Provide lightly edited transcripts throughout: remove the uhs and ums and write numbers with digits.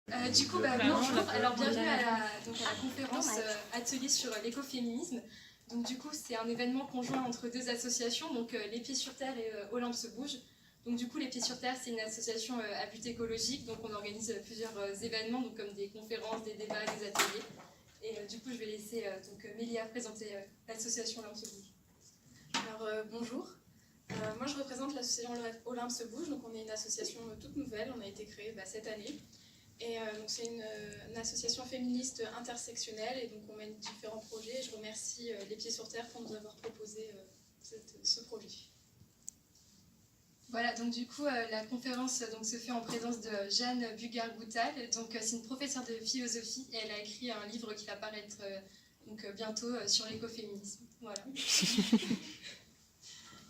Bonjour, alors bienvenue à la conférence atelier sur l'écoféminisme. Donc du coup, c'est un événement conjoint entre deux associations, donc Les Pieds sur Terre et Olympe se bouge. Donc du coup, Les Pieds sur Terre, c'est une association à but écologique, donc on organise plusieurs événements, donc comme des conférences, des débats, des ateliers. Et du coup, je vais laisser Mélia présenter l'association Olympe se bouge. Alors bonjour, moi je représente l'association Olympe se bouge, donc on est une association toute nouvelle, on a été créée cette année. Et donc c'est une association féministe intersectionnelle et donc on mène différents projets. Je remercie Les Pieds sur Terre pour nous avoir proposé ce projet. Voilà, donc du coup, la conférence se fait en présence de Jeanne Bugard-Goutal. Donc c'est une professeure de philosophie et elle a écrit un livre qui va paraître bientôt sur l'écoféminisme. Voilà.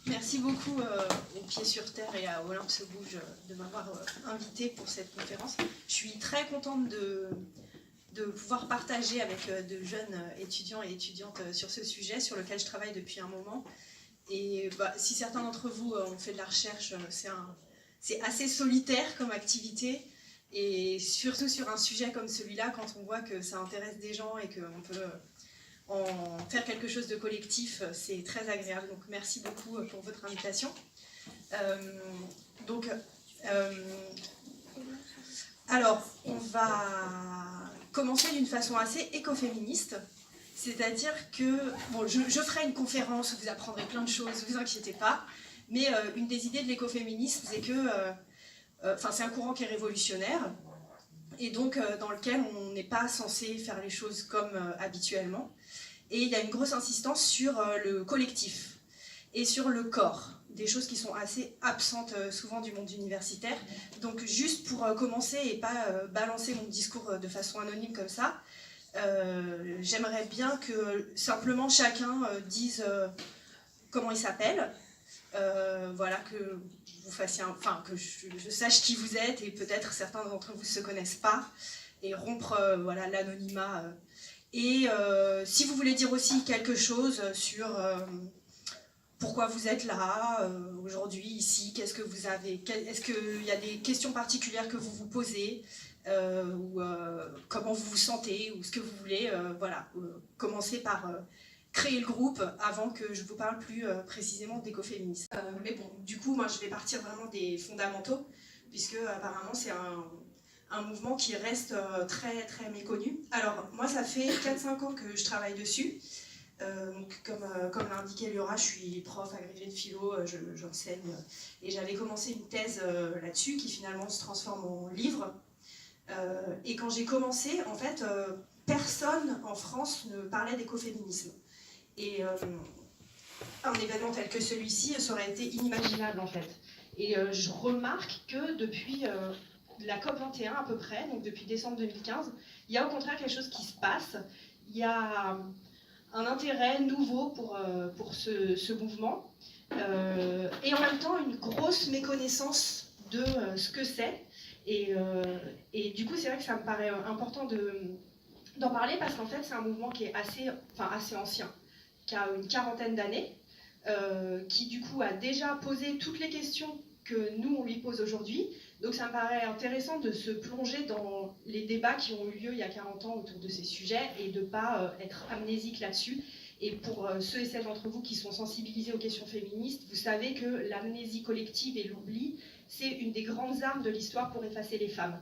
Merci beaucoup aux Pieds sur Terre et à Olympe se bouge de m'avoir invitée pour cette conférence. Je suis très contente de pouvoir partager avec de jeunes étudiants et étudiantes sur ce sujet sur lequel je travaille depuis un moment. Et si certains d'entre vous ont fait de la recherche, c'est assez solitaire comme activité. Et surtout sur un sujet comme celui-là, quand on voit que ça intéresse des gens et qu'on peut en faire quelque chose de collectif, c'est très agréable. Donc merci beaucoup pour votre invitation. Alors, on va commencer d'une façon assez écoféministe. C'est-à-dire que, je ferai une conférence où vous apprendrez plein de choses, ne vous inquiétez pas, mais une des idées de l'écoféminisme, c'est que c'est un courant qui est révolutionnaire, et donc dans lequel on n'est pas censé faire les choses comme habituellement. Et il y a une grosse insistance sur le collectif et sur le corps, des choses qui sont assez absentes souvent du monde universitaire. Donc juste pour commencer et pas balancer mon discours de façon anonyme comme ça, j'aimerais bien que simplement chacun dise comment il s'appelle, voilà, que vous fassiez que je sache qui vous êtes, et peut-être certains d'entre vous ne se connaissent pas, et rompre l'anonymat. Et si vous voulez dire aussi quelque chose sur pourquoi vous êtes là aujourd'hui, ici, qu'est-ce que vous avez, est-ce qu'il y a des questions particulières que vous vous posez, ou comment vous vous sentez, ou ce que vous voulez, commencez par créer le groupe avant que je vous parle plus précisément d'écoféminisme. Mais bon, du coup, moi je vais partir vraiment des fondamentaux, puisque apparemment c'est un mouvement qui reste très très méconnu. Alors moi ça fait 4-5 ans que je travaille dessus. Comme l'a indiqué Liora, je suis prof agrégée de philo, j'enseigne, et j'avais commencé une thèse là-dessus qui finalement se transforme en livre. Et quand j'ai commencé, en fait, personne en France ne parlait d'écoféminisme. Et un événement tel que celui-ci, ça aurait été inimaginable en fait. Et je remarque que depuis la COP21 à peu près, donc depuis décembre 2015, il y a au contraire quelque chose qui se passe. Il y a un intérêt nouveau pour ce mouvement, et en même temps une grosse méconnaissance de ce que c'est. Et du coup, c'est vrai que ça me paraît important d'en parler, parce qu'en fait, c'est un mouvement qui est assez ancien, qui a une 40aine d'années, qui du coup a déjà posé toutes les questions que nous, on lui pose aujourd'hui. Donc ça me paraît intéressant de se plonger dans les débats qui ont eu lieu il y a 40 ans autour de ces sujets, et de ne pas être amnésique là-dessus. Et pour ceux et celles d'entre vous qui sont sensibilisés aux questions féministes, vous savez que l'amnésie collective et l'oubli, c'est une des grandes armes de l'histoire pour effacer les femmes,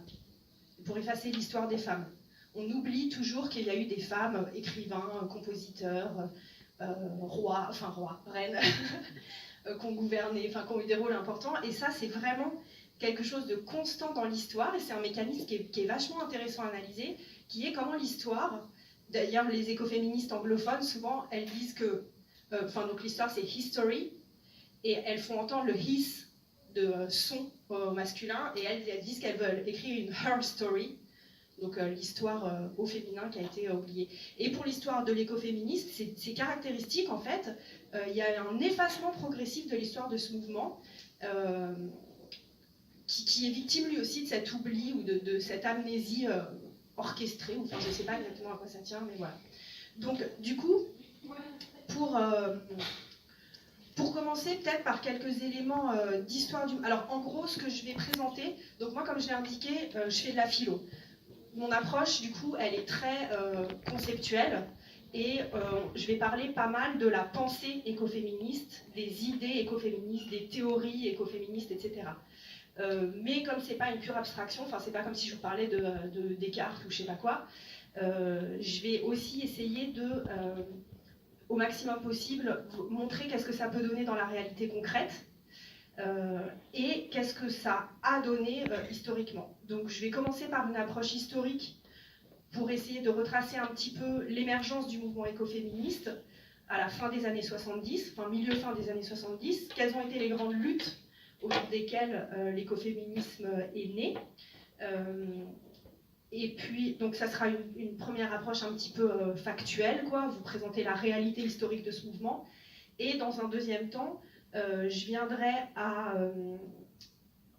pour effacer l'histoire des femmes. On oublie toujours qu'il y a eu des femmes, écrivains, compositeurs, reines, qui ont gouverné, qui ont eu des rôles importants. Et ça, c'est vraiment quelque chose de constant dans l'histoire, et c'est un mécanisme qui est vachement intéressant à analyser, qui est comment l'histoire, d'ailleurs les écoféministes anglophones, souvent, elles disent que, donc l'histoire c'est history, et elles font entendre le his de son au masculin, et elles disent qu'elles veulent écrire une her story, donc l'histoire au féminin qui a été oubliée. Et pour l'histoire de l'écoféminisme, c'est caractéristique en fait, il y a un effacement progressif de l'histoire de ce mouvement, qui est victime lui aussi de cet oubli ou de cette amnésie orchestrée, ou je ne sais pas exactement à quoi ça tient, mais voilà. Donc du coup, pour commencer peut-être par quelques éléments d'histoire du... Alors en gros, ce que je vais présenter, donc moi comme je l'ai indiqué, je fais de la philo. mon approche, du coup, elle est très conceptuelle. Et je vais parler pas mal de la pensée écoféministe, des idées écoféministes, des théories écoféministes, etc. Mais comme c'est pas une pure abstraction, enfin c'est pas comme si je vous parlais de Descartes ou je sais pas quoi, je vais aussi essayer de, au maximum possible, vous montrer qu'est-ce que ça peut donner dans la réalité concrète et qu'est-ce que ça a donné historiquement. Donc je vais commencer par une approche historique pour essayer de retracer un petit peu l'émergence du mouvement écoféministe à la fin des années 70, enfin milieu-fin des années 70, quelles ont été les grandes luttes autour desquelles l'écoféminisme est né. Et puis, donc ça sera une première approche un petit peu factuelle, quoi, vous présenter la réalité historique de ce mouvement. Et dans un deuxième temps, je viendrai à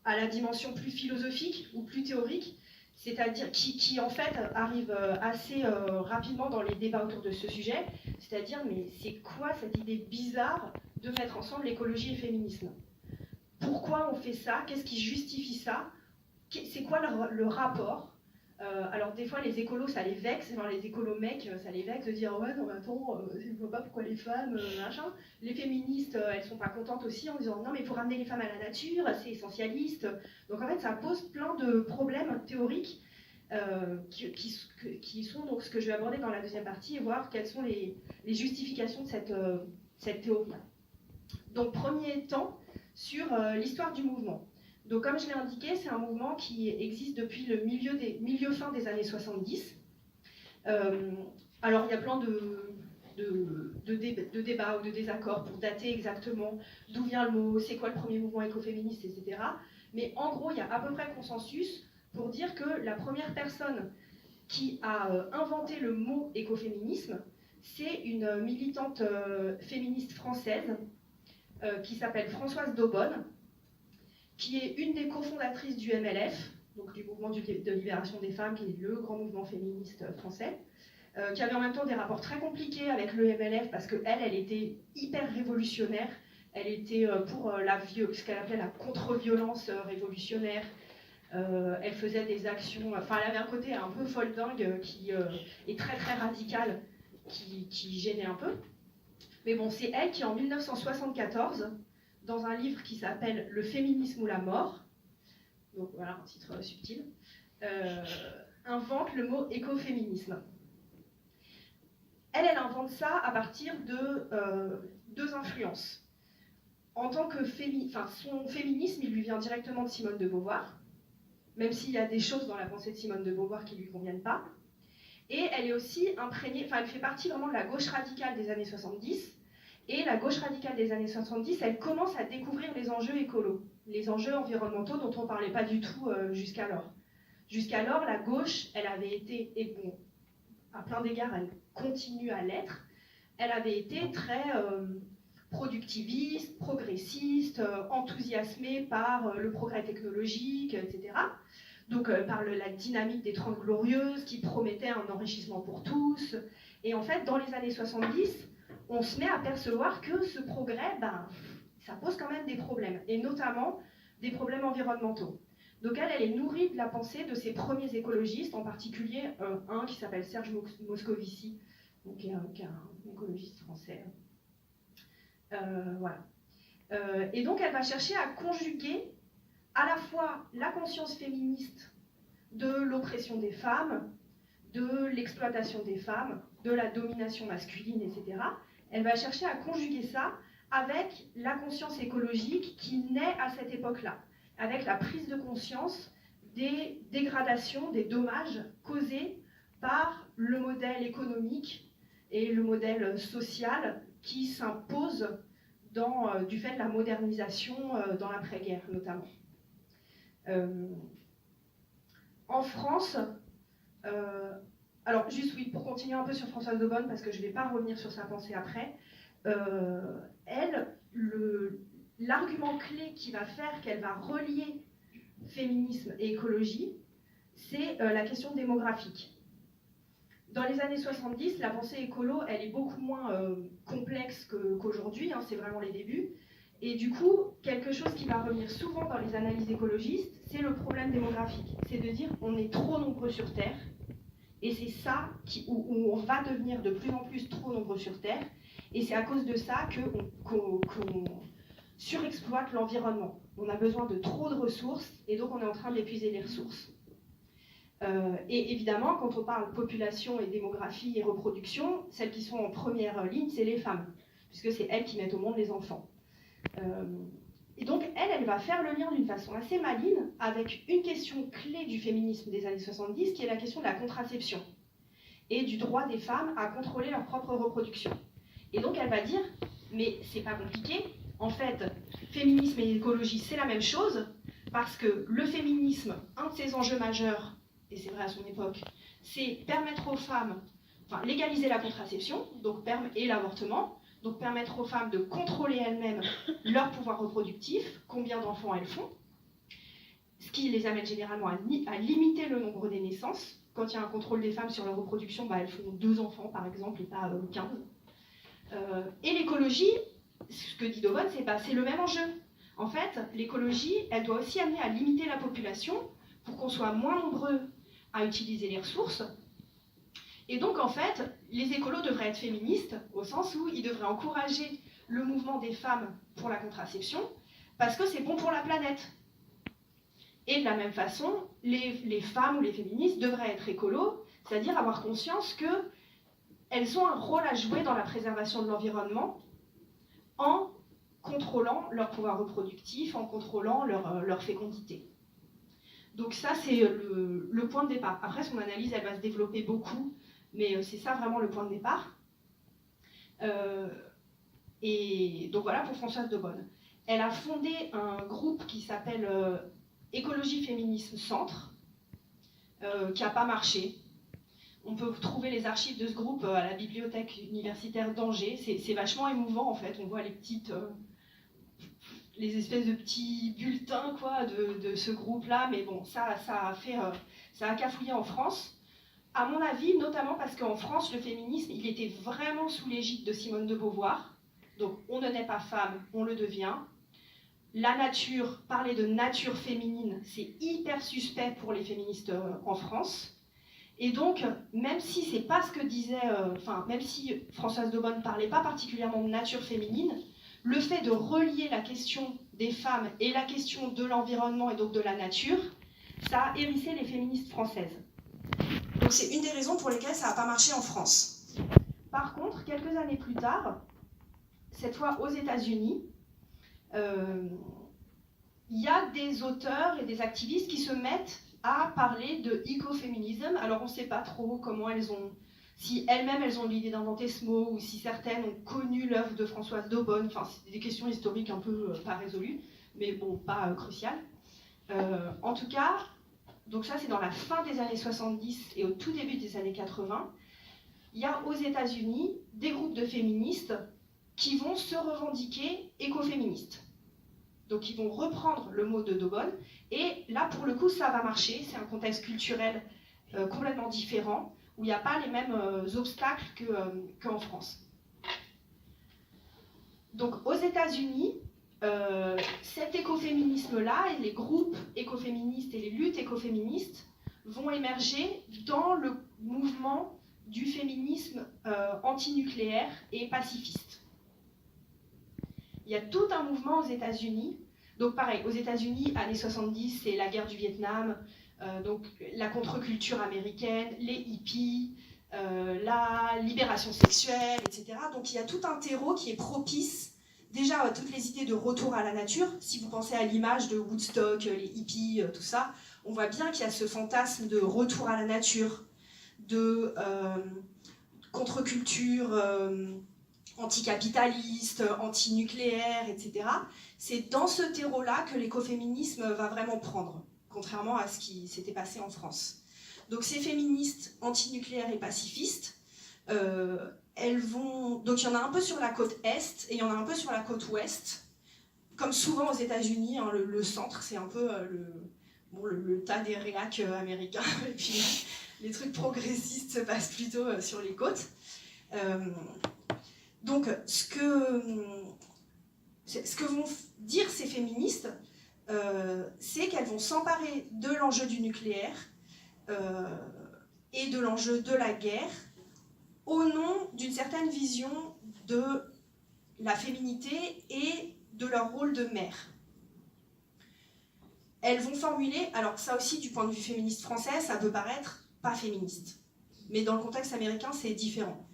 la dimension plus philosophique ou plus théorique, c'est-à-dire qui en fait arrive assez rapidement dans les débats autour de ce sujet, c'est-à-dire mais c'est quoi cette idée bizarre de mettre ensemble l'écologie et le féminisme? Pourquoi on fait ça? Qu'est-ce qui justifie ça? C'est quoi le rapport? Alors des fois les écolos ça les vexe, genre les écolos mecs ça les vexe de dire ouais non mais attends, je ne vois pas pourquoi les femmes machin. Les féministes elles sont pas contentes aussi en disant non mais il faut ramener les femmes à la nature, c'est essentialiste. Donc en fait ça pose plein de problèmes théoriques qui sont donc ce que je vais aborder dans la deuxième partie et voir quelles sont les justifications de cette théorie. Donc premier temps sur l'histoire du mouvement. Donc comme je l'ai indiqué, c'est un mouvement qui existe depuis le milieu-fin des années 70. Alors il y a plein de débats ou de désaccords pour dater exactement d'où vient le mot, c'est quoi le premier mouvement écoféministe, etc. Mais en gros, il y a à peu près consensus pour dire que la première personne qui a inventé le mot écoféminisme, c'est une militante féministe française qui s'appelle Françoise d'Aubonne, qui est une des cofondatrices du MLF, donc du mouvement de libération des femmes, qui est le grand mouvement féministe français, qui avait en même temps des rapports très compliqués avec le MLF, parce qu'elle était hyper révolutionnaire, elle était pour ce qu'elle appelait la contre-violence révolutionnaire, elle faisait des actions, enfin elle avait un côté un peu folle dingue qui est très très radical, qui gênait un peu. Mais bon, c'est elle qui en 1974, dans un livre qui s'appelle « Le féminisme ou la mort », donc voilà un titre subtil, invente le mot écoféminisme. Elle invente ça à partir de deux influences. En tant que son féminisme, il lui vient directement de Simone de Beauvoir, même s'il y a des choses dans la pensée de Simone de Beauvoir qui ne lui conviennent pas. Et elle est aussi imprégnée, elle fait partie vraiment de la gauche radicale des années 70. Et la gauche radicale des années 70, elle commence à découvrir les enjeux écolos, les enjeux environnementaux dont on ne parlait pas du tout jusqu'alors. Jusqu'alors, la gauche, elle avait été, et bon, à plein d'égards, elle continue à l'être, elle avait été très productiviste, progressiste, enthousiasmée par le progrès technologique, etc. Donc par la dynamique des 30 glorieuses qui promettait un enrichissement pour tous. Et en fait, dans les années 70, on se met à percevoir que ce progrès, ça pose quand même des problèmes, et notamment des problèmes environnementaux. Donc elle est nourrie de la pensée de ses premiers écologistes, en particulier un qui s'appelle Serge Moscovici, donc, qui est un écologiste français. Voilà. Et donc elle va chercher à conjuguer à la fois la conscience féministe de l'oppression des femmes, de l'exploitation des femmes, de la domination masculine, etc. Elle va chercher à conjuguer ça avec la conscience écologique qui naît à cette époque-là, avec la prise de conscience des dégradations, des dommages causés par le modèle économique et le modèle social qui s'impose du fait de la modernisation dans l'après-guerre notamment. En France, alors juste oui, pour continuer un peu sur Françoise d'Aubonne, parce que je ne vais pas revenir sur sa pensée après, l'argument clé qui va faire qu'elle va relier féminisme et écologie, c'est la question démographique. Dans les années 70, la pensée écolo, elle est beaucoup moins complexe qu'aujourd'hui, c'est vraiment les débuts. Et du coup, quelque chose qui va revenir souvent dans les analyses écologistes, c'est le problème démographique. C'est de dire on est trop nombreux sur Terre, Et c'est ça où on va devenir de plus en plus trop nombreux sur Terre. Et c'est à cause de ça qu'on surexploite l'environnement. On a besoin de trop de ressources et donc on est en train d'épuiser les ressources. Et évidemment, quand on parle population et démographie et reproduction, celles qui sont en première ligne, c'est les femmes, puisque c'est elles qui mettent au monde les enfants. Et donc, elle va faire le lien d'une façon assez maligne avec une question clé du féminisme des années 70, qui est la question de la contraception et du droit des femmes à contrôler leur propre reproduction. Et donc, elle va dire, mais c'est pas compliqué, en fait, féminisme et écologie, c'est la même chose, parce que le féminisme, un de ses enjeux majeurs, et c'est vrai à son époque, c'est permettre aux femmes, enfin légaliser la contraception et l'avortement, donc permettre aux femmes de contrôler elles-mêmes leur pouvoir reproductif, combien d'enfants elles font, ce qui les amène généralement à limiter le nombre des naissances. Quand il y a un contrôle des femmes sur leur reproduction, elles font 2 enfants par exemple et pas 15. Et l'écologie, ce que dit Dovon, c'est le même enjeu. En fait, l'écologie, elle doit aussi amener à limiter la population pour qu'on soit moins nombreux à utiliser les ressources. Et donc, en fait, les écolos devraient être féministes, au sens où ils devraient encourager le mouvement des femmes pour la contraception, parce que c'est bon pour la planète. Et de la même façon, les femmes ou les féministes devraient être écolos, c'est-à-dire avoir conscience qu'elles ont un rôle à jouer dans la préservation de l'environnement en contrôlant leur pouvoir reproductif, en contrôlant leur fécondité. Donc ça, c'est le point de départ. Après, son analyse, elle va se développer beaucoup, mais c'est ça vraiment le point de départ. Et donc voilà pour Françoise Dovon. Elle a fondé un groupe qui s'appelle Écologie Féminisme Centre, qui n'a pas marché. On peut trouver les archives de ce groupe à la bibliothèque universitaire d'Angers. C'est vachement émouvant en fait. On voit les espèces de petits bulletins quoi, de ce groupe-là, mais bon, ça a cafouillé en France. À mon avis, notamment parce qu'en France, le féminisme, il était vraiment sous l'égide de Simone de Beauvoir. Donc, on ne naît pas femme, on le devient. La nature, parler de nature féminine, c'est hyper suspect pour les féministes en France. Et donc, même si c'est pas ce que disait, même si Françoise Dovon ne parlait pas particulièrement de nature féminine, le fait de relier la question des femmes et la question de l'environnement et donc de la nature, ça a hérissé les féministes françaises. Donc c'est une des raisons pour lesquelles ça n'a pas marché en France. Par contre, quelques années plus tard, cette fois aux États-Unis, il y a des auteurs et des activistes qui se mettent à parler de écoféminisme. Alors on ne sait pas trop comment si elles-mêmes elles ont l'idée d'inventer ce mot, ou si certaines ont connu l'œuvre de Françoise Dovon. Enfin, c'est des questions historiques un peu pas résolues, mais bon, pas cruciales. En tout cas, donc ça c'est dans la fin des années 70 et au tout début des années 80, il y a aux États-Unis des groupes de féministes qui vont se revendiquer écoféministes. Donc ils vont reprendre le mot de Dovon, et là pour le coup ça va marcher, c'est un contexte culturel complètement différent, où il n'y a pas les mêmes obstacles qu'en France. Donc aux États-Unis, cet écoféminisme-là, et les groupes écoféministes et les luttes écoféministes vont émerger dans le mouvement du féminisme antinucléaire et pacifiste. Il y a tout un mouvement aux États-Unis. Donc pareil, aux États-Unis, années 70, c'est la guerre du Vietnam, donc la contre-culture américaine, les hippies, la libération sexuelle, etc. Donc il y a tout un terreau qui est propice déjà à toutes les idées de retour à la nature. Si vous pensez à l'image de Woodstock, les hippies, tout ça, on voit bien qu'il y a ce fantasme de retour à la nature, de contre-culture anticapitaliste, antinucléaire, etc. C'est dans ce terreau-là que l'écoféminisme va vraiment prendre, contrairement à ce qui s'était passé en France. Donc ces féministes antinucléaires et pacifistes, elles vont... Donc il y en a un peu sur la côte Est et il y en a un peu sur la côte Ouest. Comme souvent aux États-Unis, hein, le centre, c'est un peu le tas des réacs américains. Et puis les trucs progressistes se passent plutôt sur les côtes. Donc ce que vont dire ces féministes, c'est qu'elles vont s'emparer de l'enjeu du nucléaire et de l'enjeu de la guerre au nom d'une certaine vision de la féminité et de leur rôle de mère. Elles vont formuler, alors ça aussi du point de vue féministe français, ça peut paraître pas féministe, mais dans le contexte américain c'est différent.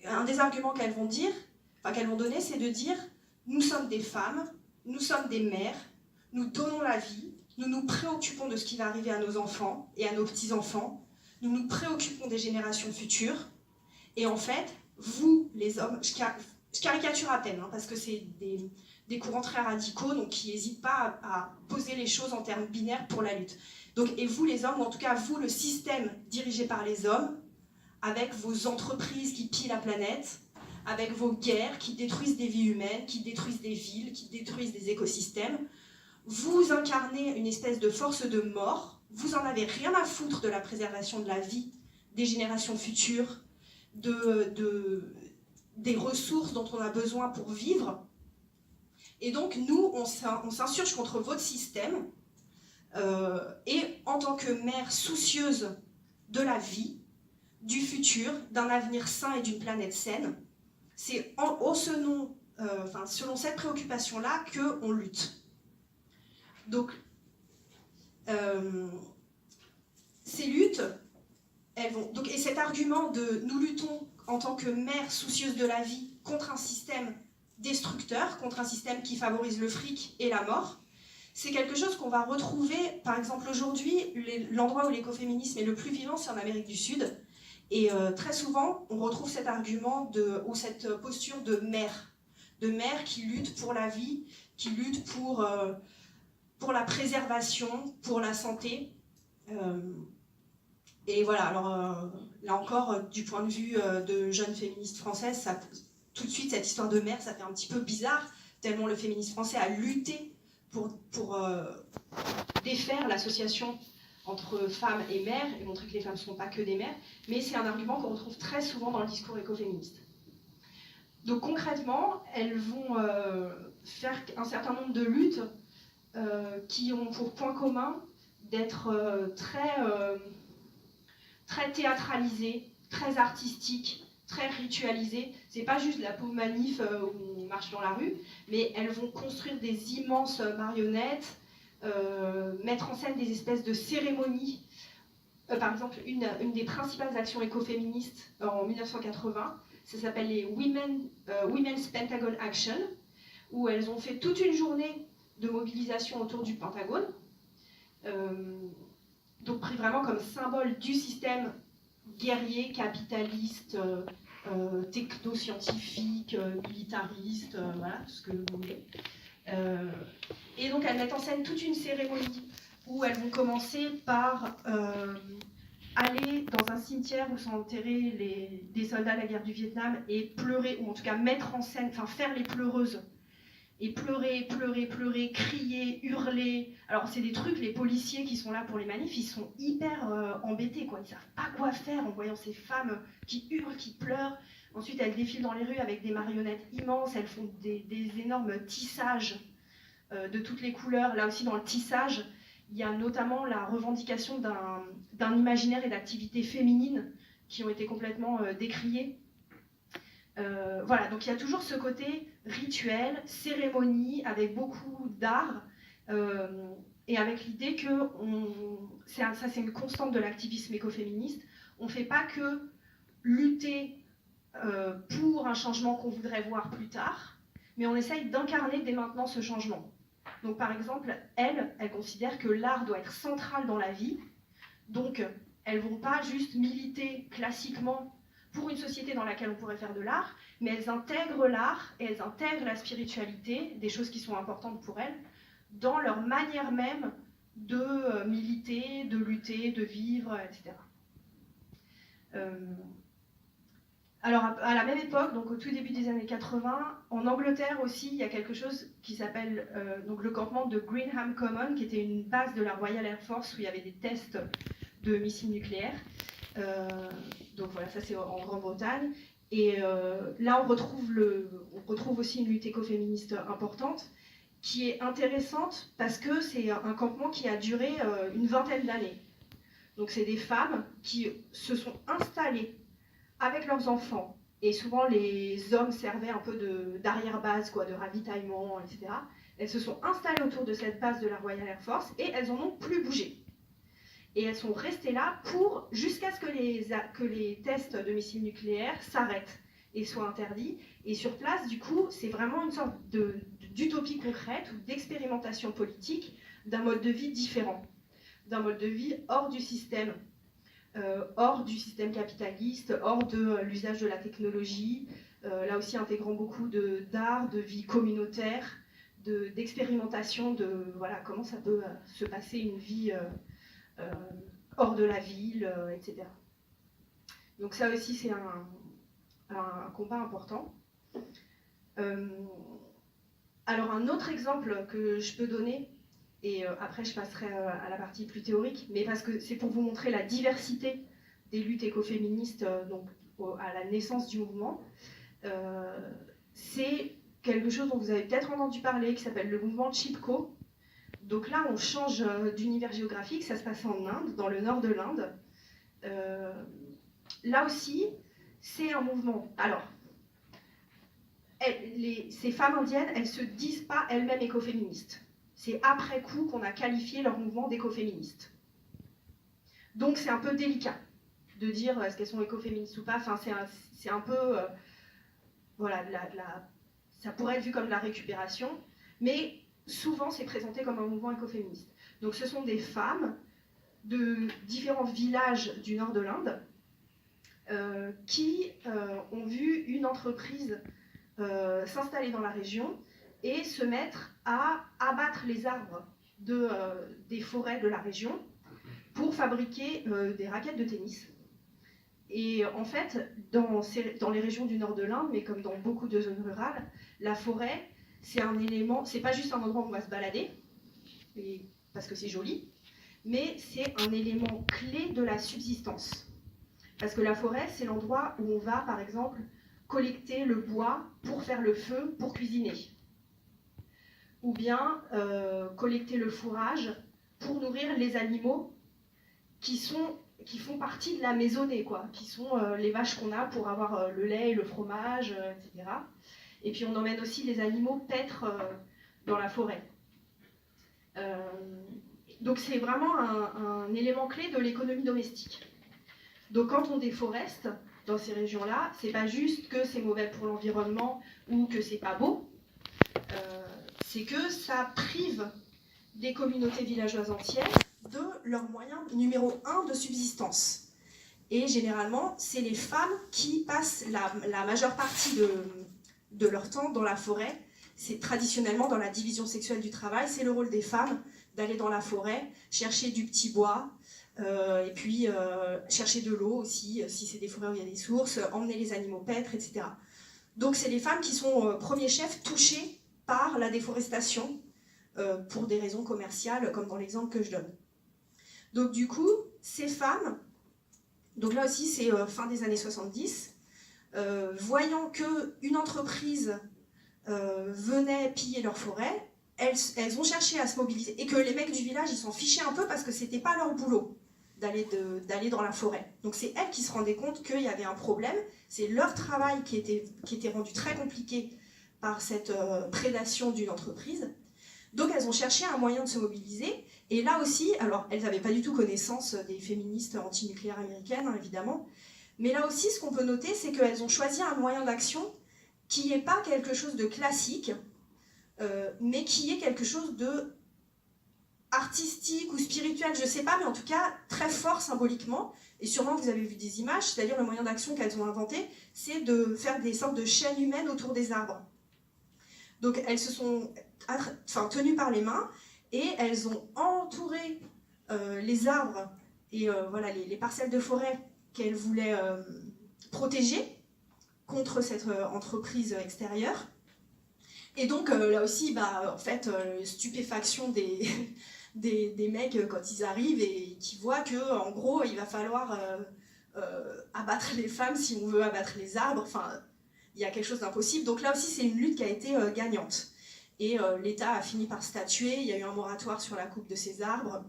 Un des arguments qu'elles vont dire, enfin qu'elles vont donner, c'est de dire nous sommes des femmes, nous sommes des mères, nous donnons la vie, nous nous préoccupons de ce qui va arriver à nos enfants et à nos petits-enfants, nous nous préoccupons des générations futures, et en fait, vous les hommes, je caricature à peine, hein, parce que c'est des courants très radicaux, donc qui n'hésitent pas à poser les choses en termes binaires pour la lutte. Donc, et vous les hommes, ou en tout cas vous le système dirigé par les hommes, avec vos entreprises qui pillent la planète, avec vos guerres qui détruisent des vies humaines, qui détruisent des villes, qui détruisent des écosystèmes, vous incarnez une espèce de force de mort, vous en avez rien à foutre de la préservation de la vie, des générations futures, des ressources dont on a besoin pour vivre. Et donc nous, on s'insurge contre votre système, et en tant que mère soucieuse de la vie, du futur, d'un avenir sain et d'une planète saine, c'est selon cette préoccupation-là qu'on lutte. Donc, ces luttes, elles vont... Donc, et cet argument de nous luttons en tant que mère soucieuse de la vie contre un système destructeur, contre un système qui favorise le fric et la mort, c'est quelque chose qu'on va retrouver, par exemple aujourd'hui, l'endroit où l'écoféminisme est le plus vivant, c'est en Amérique du Sud. Et très souvent, on retrouve cet argument ou cette posture de mère qui lutte pour la vie, qui lutte pour la préservation, pour la santé. Et voilà, alors là encore, du point de vue de jeunes féministes françaises, tout de suite, cette histoire de mère, ça fait un petit peu bizarre, tellement le féminisme français a lutté pour défaire l'association entre femmes et mères, et montrer que les femmes ne sont pas que des mères, mais c'est un argument qu'on retrouve très souvent dans le discours écoféministe. Donc concrètement, elles vont faire un certain nombre de luttes qui ont pour point commun d'être très théâtralisées, très artistiques, très ritualisées. C'est pas juste la pauvre manif où on marche dans la rue, mais elles vont construire des immenses marionnettes, mettre en scène des espèces de cérémonies. Par exemple, une des principales actions écoféministes en 1980, ça s'appelle les Women's Pentagon Action, où elles ont fait toute une journée de mobilisation autour du Pentagone, donc pris vraiment comme symbole du système guerrier, capitaliste, techno-scientifique, militariste, voilà, tout ce que vous voulez. Et donc elles mettent en scène toute une cérémonie où elles vont commencer par aller dans un cimetière où sont enterrés des soldats de la guerre du Vietnam et pleurer, ou en tout cas mettre en scène, enfin faire les pleureuses, et pleurer, crier, hurler. Alors c'est des trucs, les policiers qui sont là pour les manifs, ils sont hyper embêtés, quoi. Ils savent pas quoi faire en voyant ces femmes qui hurlent, qui pleurent. Ensuite elles défilent dans les rues avec des marionnettes immenses, elles font des énormes tissages de toutes les couleurs. Là aussi dans le tissage, il y a notamment la revendication d'un imaginaire et d'activités féminines qui ont été complètement décriées. Voilà, donc il y a toujours ce côté rituel, cérémonie, avec beaucoup d'art, et avec l'idée que, ça c'est une constante de l'activisme écoféministe, on ne fait pas que lutter pour un changement qu'on voudrait voir plus tard, mais on essaye d'incarner dès maintenant ce changement. Donc par exemple, elles considèrent que l'art doit être central dans la vie, donc elles ne vont pas juste militer classiquement pour une société dans laquelle on pourrait faire de l'art, mais elles intègrent l'art et elles intègrent la spiritualité, des choses qui sont importantes pour elles, dans leur manière même de militer, de lutter, de vivre, etc. Alors à la même époque, donc au tout début des années 80, en Angleterre aussi, il y a quelque chose qui s'appelle donc le campement de Greenham Common, qui était une base de la Royal Air Force où il y avait des tests de missiles nucléaires. Donc voilà, ça c'est en Grande-Bretagne. Et là, on retrouve aussi une lutte écoféministe importante, qui est intéressante parce que c'est un campement qui a duré une vingtaine d'années. Donc c'est des femmes qui se sont installées avec leurs enfants, et souvent les hommes servaient un peu d'arrière-base, quoi, de ravitaillement, etc. Elles se sont installées autour de cette base de la Royal Air Force et elles n'en ont plus bougé. Et elles sont restées là jusqu'à ce que les tests de missiles nucléaires s'arrêtent et soient interdits. Et sur place, du coup, c'est vraiment une sorte d'utopie concrète ou d'expérimentation politique d'un mode de vie différent, d'un mode de vie hors du système capitaliste, hors de l'usage de la technologie, là aussi intégrant beaucoup d'art, de vie communautaire, d'expérimentation de voilà, comment ça peut se passer une vie hors de la ville, etc. Donc ça aussi c'est un combat important. Alors un autre exemple que je peux donner, et après je passerai à la partie plus théorique, mais parce que c'est pour vous montrer la diversité des luttes écoféministes donc, à la naissance du mouvement, c'est quelque chose dont vous avez peut-être entendu parler, qui s'appelle le mouvement Chipko. Donc là, on change d'univers géographique, ça se passe en Inde, dans le nord de l'Inde. Là aussi, c'est un mouvement. Alors, ces femmes indiennes, elles ne se disent pas elles-mêmes écoféministes. C'est après coup qu'on a qualifié leur mouvement d'écoféministes. Donc c'est un peu délicat de dire est-ce qu'elles sont écoféministes ou pas. Enfin, c'est un peu... voilà, ça pourrait être vu comme de la récupération, mais souvent c'est présenté comme un mouvement écoféministe. Donc ce sont des femmes de différents villages du nord de l'Inde qui ont vu une entreprise s'installer dans la région et se mettre à abattre les arbres des forêts de la région pour fabriquer des raquettes de tennis. Et en fait, dans les régions du nord de l'Inde, mais comme dans beaucoup de zones rurales, la forêt, c'est un élément, c'est pas juste un endroit où on va se balader, parce que c'est joli, mais c'est un élément clé de la subsistance. Parce que la forêt, c'est l'endroit où on va, par exemple, collecter le bois pour faire le feu, pour cuisiner. Ou bien collecter le fourrage pour nourrir les animaux qui font partie de la maisonnée, quoi, qui sont les vaches qu'on a pour avoir le lait et le fromage, etc. Et puis on emmène aussi les animaux paître dans la forêt. Donc c'est vraiment un élément clé de l'économie domestique. Donc quand on déforeste dans ces régions-là, c'est pas juste que c'est mauvais pour l'environnement ou que c'est pas beau, c'est que ça prive des communautés villageoises entières de leur moyen numéro 1 de subsistance. Et généralement, c'est les femmes qui passent la majeure partie de leur temps dans la forêt. C'est traditionnellement dans la division sexuelle du travail, c'est le rôle des femmes d'aller dans la forêt, chercher du petit bois, et puis chercher de l'eau aussi, si c'est des forêts où il y a des sources, emmener les animaux paître, etc. Donc c'est les femmes qui sont premiers chefs touchées par la déforestation pour des raisons commerciales, comme dans l'exemple que je donne. Donc du coup, ces femmes, donc là aussi c'est fin des années 70, voyant qu'une entreprise venait piller leur forêt, elles ont cherché à se mobiliser, et que les mecs du village ils s'en fichaient un peu parce que c'était pas leur boulot d'aller dans la forêt. Donc c'est elles qui se rendaient compte qu'il y avait un problème, c'est leur travail qui était rendu très compliqué par cette prédation d'une entreprise. Donc elles ont cherché un moyen de se mobiliser, et là aussi, alors elles n'avaient pas du tout connaissance des féministes antinucléaires américaines, hein, évidemment, mais là aussi ce qu'on peut noter, c'est qu'elles ont choisi un moyen d'action qui n'est pas quelque chose de classique, mais qui est quelque chose de artistique ou spirituel, je ne sais pas, mais en tout cas très fort symboliquement, et sûrement vous avez vu des images, c'est-à-dire le moyen d'action qu'elles ont inventé, c'est de faire des sortes de chaînes humaines autour des arbres. Donc elles se sont tenues par les mains, et elles ont entouré les arbres et voilà, les parcelles de forêt qu'elles voulaient protéger contre cette entreprise extérieure. Et donc là aussi, en fait, stupéfaction des mecs quand ils arrivent et qui voient qu'en gros, il va falloir abattre les femmes si on veut abattre les arbres. Enfin, il y a quelque chose d'impossible. Donc là aussi, c'est une lutte qui a été gagnante. Et l'État a fini par statuer, il y a eu un moratoire sur la coupe de ces arbres.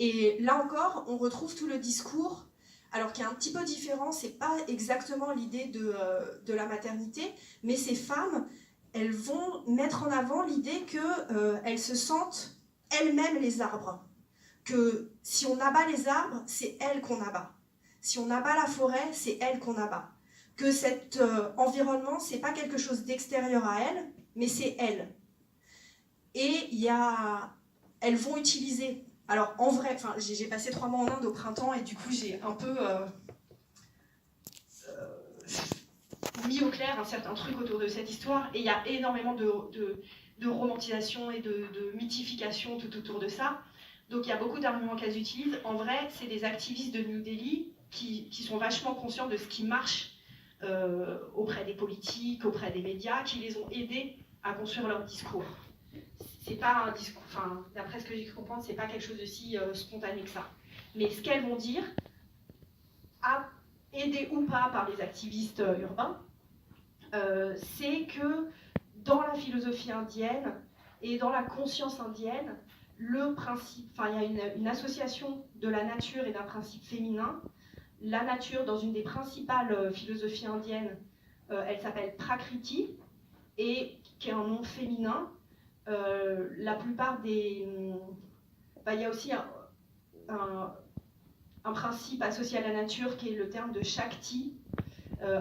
Et là encore, on retrouve tout le discours, alors qui est un petit peu différent, c'est pas exactement l'idée de la maternité, mais ces femmes, elles vont mettre en avant l'idée qu'elles se sentent elles-mêmes les arbres. Que si on abat les arbres, c'est elles qu'on abat. Si on abat la forêt, c'est elles qu'on abat. Que cet environnement, c'est pas quelque chose d'extérieur à elles, mais c'est elles. Et elles vont utiliser... Alors en vrai, j'ai passé 3 mois en Inde au printemps et du coup j'ai un peu mis au clair un certain truc autour de cette histoire. Et il y a énormément de romantisation et de mythification tout autour de ça. Donc il y a beaucoup d'arguments qu'elles utilisent. En vrai, c'est des activistes de New Delhi qui sont vachement conscients de ce qui marche auprès des politiques, auprès des médias, qui les ont aidés à construire leur discours. C'est pas un discours, d'après ce que j'ai cru comprendre, c'est pas quelque chose de si spontané que ça. Mais ce qu'elles vont dire, aidées ou pas par les activistes urbains, c'est que dans la philosophie indienne et dans la conscience indienne, le principe, il y a une association de la nature et d'un principe féminin. La nature, dans une des principales philosophies indiennes, elle s'appelle Prakriti, et qui est un nom féminin. La plupart des... il y a aussi un principe associé à la nature qui est le terme de Shakti.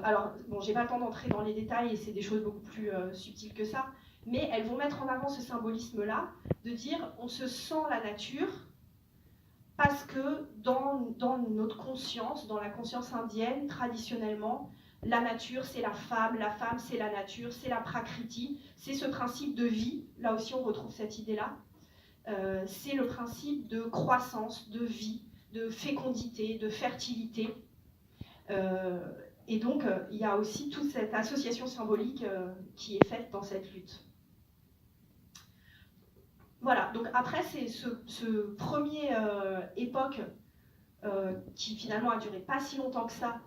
Alors, bon, j'ai pas le temps d'entrer dans les détails et c'est des choses beaucoup plus subtiles que ça, mais elles vont mettre en avant ce symbolisme-là, de dire on se sent la nature parce que dans notre conscience, dans la conscience indienne, traditionnellement, la nature, c'est la femme c'est la nature, c'est la prakriti, c'est ce principe de vie, là aussi on retrouve cette idée-là, c'est le principe de croissance, de vie, de fécondité, de fertilité, et donc il y a aussi toute cette association symbolique qui est faite dans cette lutte. Voilà, donc après c'est ce premier époque qui finalement a duré pas si longtemps que ça,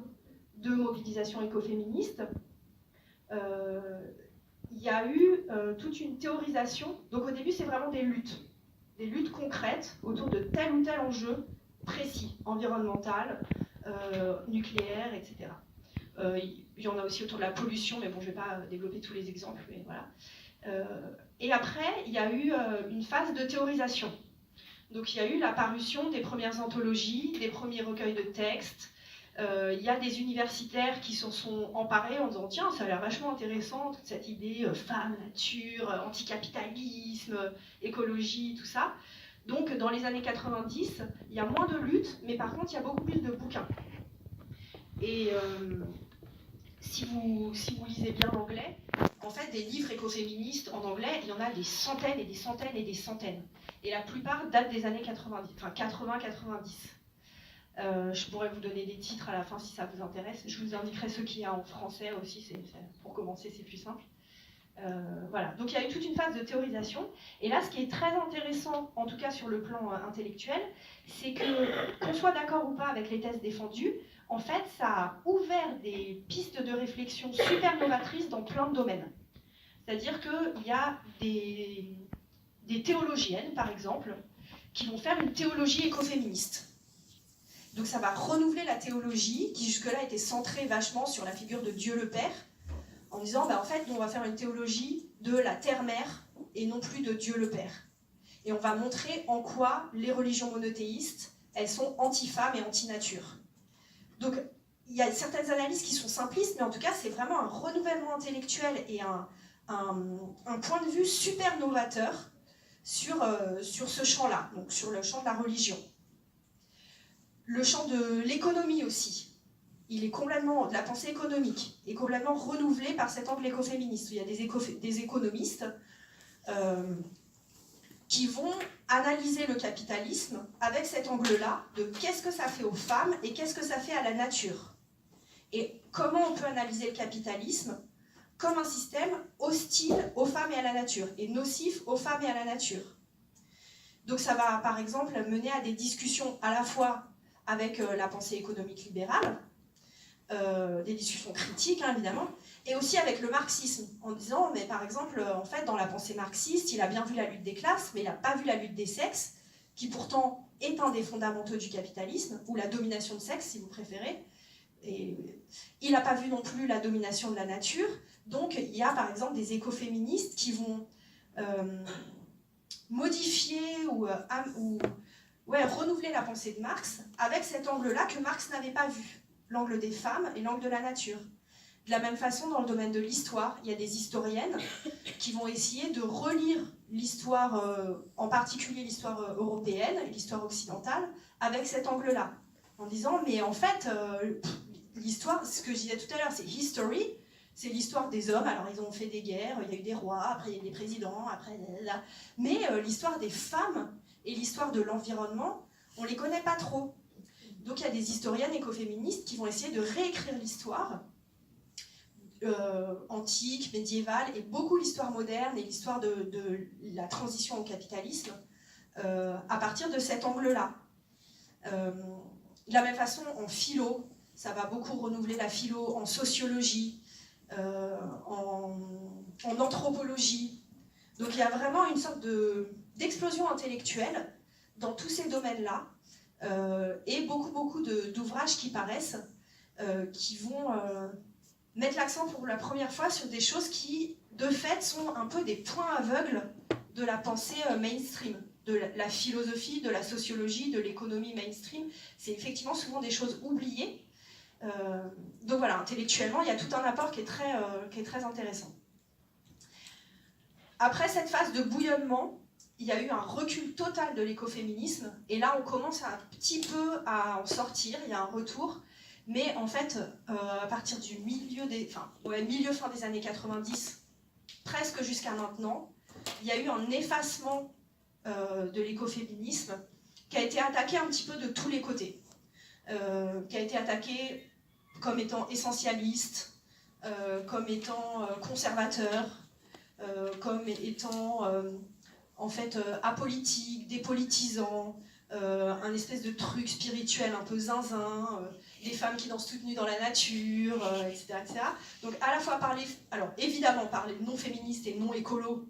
de mobilisation écoféministe, il y a eu toute une théorisation. Donc au début, c'est vraiment des luttes concrètes autour de tel ou tel enjeu précis, environnemental, nucléaire, etc. Il y en a aussi autour de la pollution, mais bon, je ne vais pas développer tous les exemples, mais voilà. Et après, il y a eu une phase de théorisation. Donc il y a eu la parution des premières anthologies, des premiers recueils de textes. Il y a des universitaires qui s'en sont emparés en disant tiens, ça a l'air vachement intéressant, toute cette idée femme, nature, anticapitalisme, écologie, tout ça. Donc dans les années 90, il y a moins de luttes, mais par contre il y a beaucoup plus de bouquins. Et si vous lisez bien l'anglais, en fait des livres écoféministes en anglais, il y en a des centaines et des centaines et des centaines. Et la plupart datent des années 90, 80-90. Je pourrais vous donner des titres à la fin si ça vous intéresse. Je vous indiquerai ceux qu'il y a en français aussi, pour commencer c'est plus simple. Voilà, donc il y a eu toute une phase de théorisation. Et là, ce qui est très intéressant, en tout cas sur le plan intellectuel, c'est que, qu'on soit d'accord ou pas avec les thèses défendues, en fait, ça a ouvert des pistes de réflexion super novatrices dans plein de domaines. C'est-à-dire qu'il y a des théologiennes, par exemple, qui vont faire une théologie écoféministe. Donc ça va renouveler la théologie, qui jusque-là était centrée vachement sur la figure de Dieu le Père, en disant, en fait, on va faire une théologie de la terre-mère et non plus de Dieu le Père. Et on va montrer en quoi les religions monothéistes, elles sont anti-femmes et anti-nature. Donc, il y a certaines analyses qui sont simplistes, mais en tout cas, c'est vraiment un renouvellement intellectuel et un point de vue super novateur sur ce champ-là, donc sur le champ de la religion. Le champ de l'économie aussi, il est complètement, de la pensée économique, est complètement renouvelé par cet angle écoféministe. Il y a des économistes qui vont analyser le capitalisme avec cet angle-là de qu'est-ce que ça fait aux femmes et qu'est-ce que ça fait à la nature. Et comment on peut analyser le capitalisme comme un système hostile aux femmes et à la nature, et nocif aux femmes et à la nature. Donc ça va par exemple mener à des discussions à la fois avec la pensée économique libérale, des discussions critiques évidemment, et aussi avec le marxisme, en disant, mais par exemple, en fait, dans la pensée marxiste, il a bien vu la lutte des classes, mais il n'a pas vu la lutte des sexes, qui pourtant est un des fondamentaux du capitalisme, ou la domination de sexe, si vous préférez. Et il n'a pas vu non plus la domination de la nature. Donc, il y a par exemple des écoféministes qui vont modifier ou renouveler la pensée de Marx avec cet angle-là que Marx n'avait pas vu, l'angle des femmes et l'angle de la nature. De la même façon, dans le domaine de l'histoire, il y a des historiennes qui vont essayer de relire l'histoire, en particulier l'histoire européenne et l'histoire occidentale, avec cet angle-là, en disant, mais en fait, l'histoire, ce que je disais tout à l'heure, c'est history, c'est l'histoire des hommes. Alors, ils ont fait des guerres, il y a eu des rois, après il y a eu des présidents, après... Mais l'histoire des femmes et l'histoire de l'environnement, on ne les connaît pas trop. Donc, il y a des historiennes écoféministes qui vont essayer de réécrire l'histoire antique, médiévale, et beaucoup l'histoire moderne et l'histoire de la transition au capitalisme à partir de cet angle-là. De la même façon, en philo, ça va beaucoup renouveler la philo, en sociologie, en anthropologie. Donc il y a vraiment une sorte d'explosion intellectuelle dans tous ces domaines-là, et beaucoup d'ouvrages qui paraissent, qui vont mettre l'accent pour la première fois sur des choses qui, de fait, sont un peu des points aveugles de la pensée mainstream, de la philosophie, de la sociologie, de l'économie mainstream. C'est effectivement souvent des choses oubliées. Donc voilà, intellectuellement, il y a tout un apport qui est très intéressant. Après cette phase de bouillonnement, il y a eu un recul total de l'écoféminisme, et là on commence un petit peu à en sortir, il y a un retour. Mais en fait, à partir du milieu fin des années 90, presque jusqu'à maintenant, il y a eu un effacement de l'écoféminisme qui a été attaqué un petit peu de tous les côtés. Qui a été attaqué comme étant essentialiste, comme étant conservateur, comme étant en fait apolitique, dépolitisant, un espèce de truc spirituel un peu zinzin, des femmes qui dansent toutes nues dans la nature, etc., etc. Donc à la fois alors évidemment par les non-féministes et non-écolos,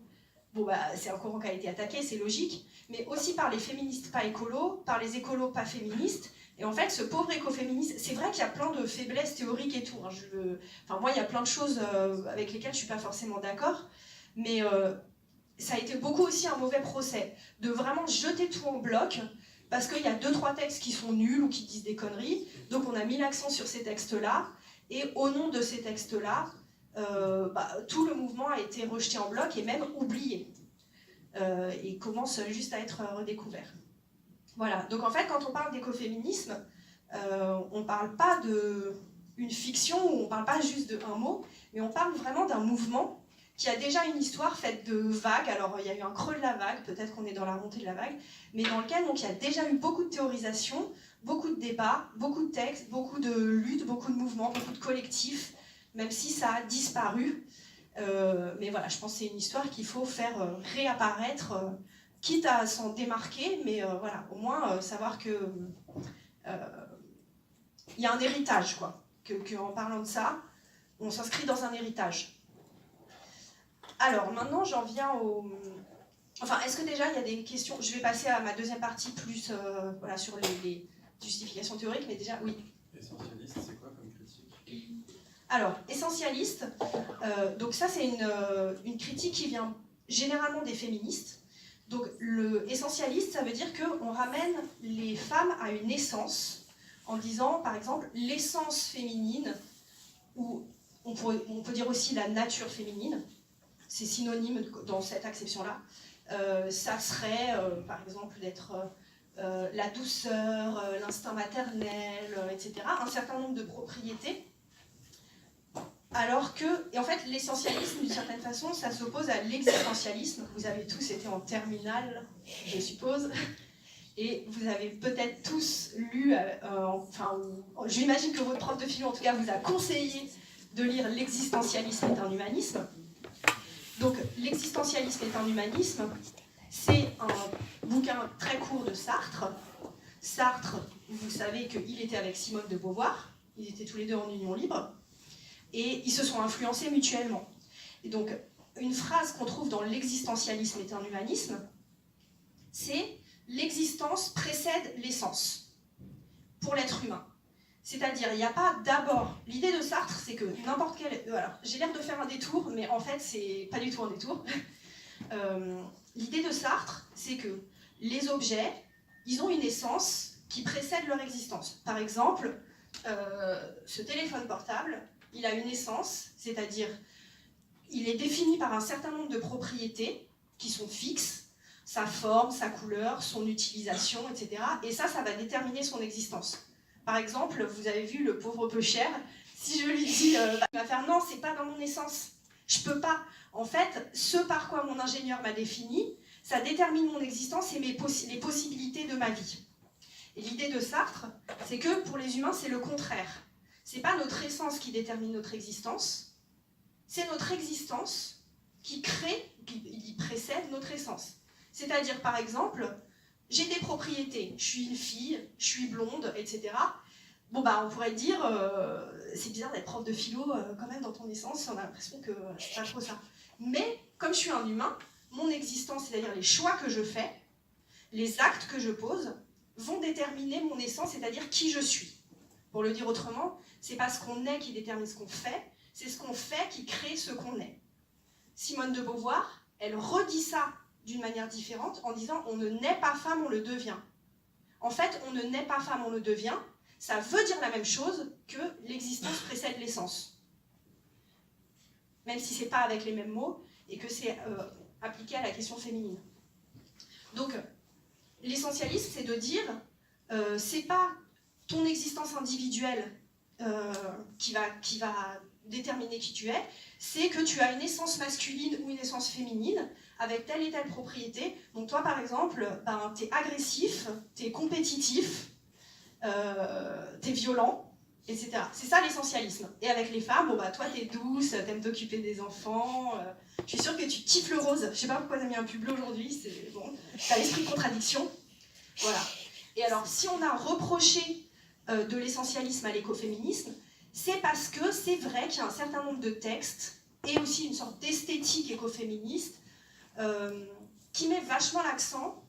bon bah c'est un courant qui a été attaqué, c'est logique, mais aussi par les féministes pas écolos, par les écolos pas féministes. Et en fait, ce pauvre écoféministe, c'est vrai qu'il y a plein de faiblesses théoriques et tout. Hein, moi, il y a plein de choses avec lesquelles je ne suis pas forcément d'accord, mais ça a été beaucoup aussi un mauvais procès, de vraiment jeter tout en bloc, parce qu'il y a 2-3 textes qui sont nuls ou qui disent des conneries, donc on a mis l'accent sur ces textes-là, et au nom de ces textes-là, tout le mouvement a été rejeté en bloc et même oublié, et commence juste à être redécouvert. Voilà, donc en fait, quand on parle d'écoféminisme, on ne parle pas d'une fiction, ou on ne parle pas juste d'un mot, mais on parle vraiment d'un mouvement qui a déjà une histoire faite de vagues. Alors il y a eu un creux de la vague, peut-être qu'on est dans la montée de la vague, mais dans lequel donc, il y a déjà eu beaucoup de théorisation, beaucoup de débats, beaucoup de textes, beaucoup de luttes, beaucoup de mouvements, beaucoup de collectifs, même si ça a disparu. Mais voilà, je pense que c'est une histoire qu'il faut faire réapparaître, quitte à s'en démarquer, mais voilà, au moins savoir que y a un héritage, quoi. En parlant de ça, on s'inscrit dans un héritage. Alors, maintenant, j'en viens au... Enfin, est-ce que déjà, il y a des questions? Je vais passer à ma deuxième partie, plus voilà, sur les justifications théoriques, mais déjà, oui. Essentialiste, c'est quoi comme critique? Alors, essentialiste, donc ça, c'est une critique qui vient généralement des féministes. Donc, le essentialiste, ça veut dire qu'on ramène les femmes à une essence, en disant, par exemple, l'essence féminine, ou on peut dire aussi la nature féminine, c'est synonyme dans cette acception-là. Ça serait, par exemple, d'être la douceur, l'instinct maternel, etc. Un certain nombre de propriétés. Alors que, et en fait, l'essentialisme, d'une certaine façon, ça s'oppose à l'existentialisme. Vous avez tous été en terminale, je suppose, et vous avez peut-être tous lu, j'imagine que votre prof de philo, en tout cas, vous a conseillé de lire L'existentialisme est un humanisme. Donc, L'existentialisme est un humanisme, c'est un bouquin très court de Sartre. Sartre, vous savez qu'il était avec Simone de Beauvoir, ils étaient tous les deux en union libre, et ils se sont influencés mutuellement. Et donc, une phrase qu'on trouve dans L'existentialisme est un humanisme, c'est l'existence précède l'essence pour l'être humain. C'est-à-dire, il n'y a pas d'abord... L'idée de Sartre, c'est que n'importe quel... Alors, j'ai l'air de faire un détour, mais en fait, c'est pas du tout un détour. L'idée de Sartre, c'est que les objets, ils ont une essence qui précède leur existence. Par exemple, ce téléphone portable, il a une essence, c'est-à-dire, il est défini par un certain nombre de propriétés qui sont fixes, sa forme, sa couleur, son utilisation, etc. Et ça va déterminer son existence. Par exemple, vous avez vu le pauvre peu cher, si je lui dis, il va faire non, c'est pas dans mon essence, je peux pas. En fait, ce par quoi mon ingénieur m'a défini, ça détermine mon existence et les possibilités de ma vie. Et l'idée de Sartre, c'est que pour les humains, c'est le contraire. C'est pas notre essence qui détermine notre existence, c'est notre existence qui précède notre essence. C'est-à-dire, par exemple, j'ai des propriétés, je suis une fille, je suis blonde, etc. Bon, on pourrait dire, c'est bizarre d'être prof de philo quand même dans ton essence, on a l'impression que c'est pas trop ça. Mais, comme je suis un humain, mon existence, c'est-à-dire les choix que je fais, les actes que je pose, vont déterminer mon essence, c'est-à-dire qui je suis. Pour le dire autrement, c'est pas ce qu'on est qui détermine ce qu'on fait, c'est ce qu'on fait qui crée ce qu'on est. Simone de Beauvoir, elle redit ça d'une manière différente en disant « on ne naît pas femme, on le devient ». En fait, on ne naît pas femme, on le devient, ça veut dire la même chose que l'existence précède l'essence. Même si c'est pas avec les mêmes mots et que c'est appliqué à la question féminine. Donc, l'essentialisme, c'est de dire c'est pas ton existence individuelle qui va déterminer qui tu es, c'est que tu as une essence masculine ou une essence féminine avec telle et telle propriété. Donc toi, par exemple, t'es agressif, t'es compétitif, t'es violent, etc. C'est ça l'essentialisme. Et avec les femmes, toi, t'es douce, t'aimes t'occuper des enfants. Je suis sûre que tu kiffes le rose. Je sais pas pourquoi t'as mis un pull bleu aujourd'hui, c'est bon. T'as l'esprit de contradiction. Voilà. Et alors, si on a reproché de l'essentialisme à l'écoféminisme, c'est parce que c'est vrai qu'il y a un certain nombre de textes et aussi une sorte d'esthétique écoféministe qui met vachement l'accent,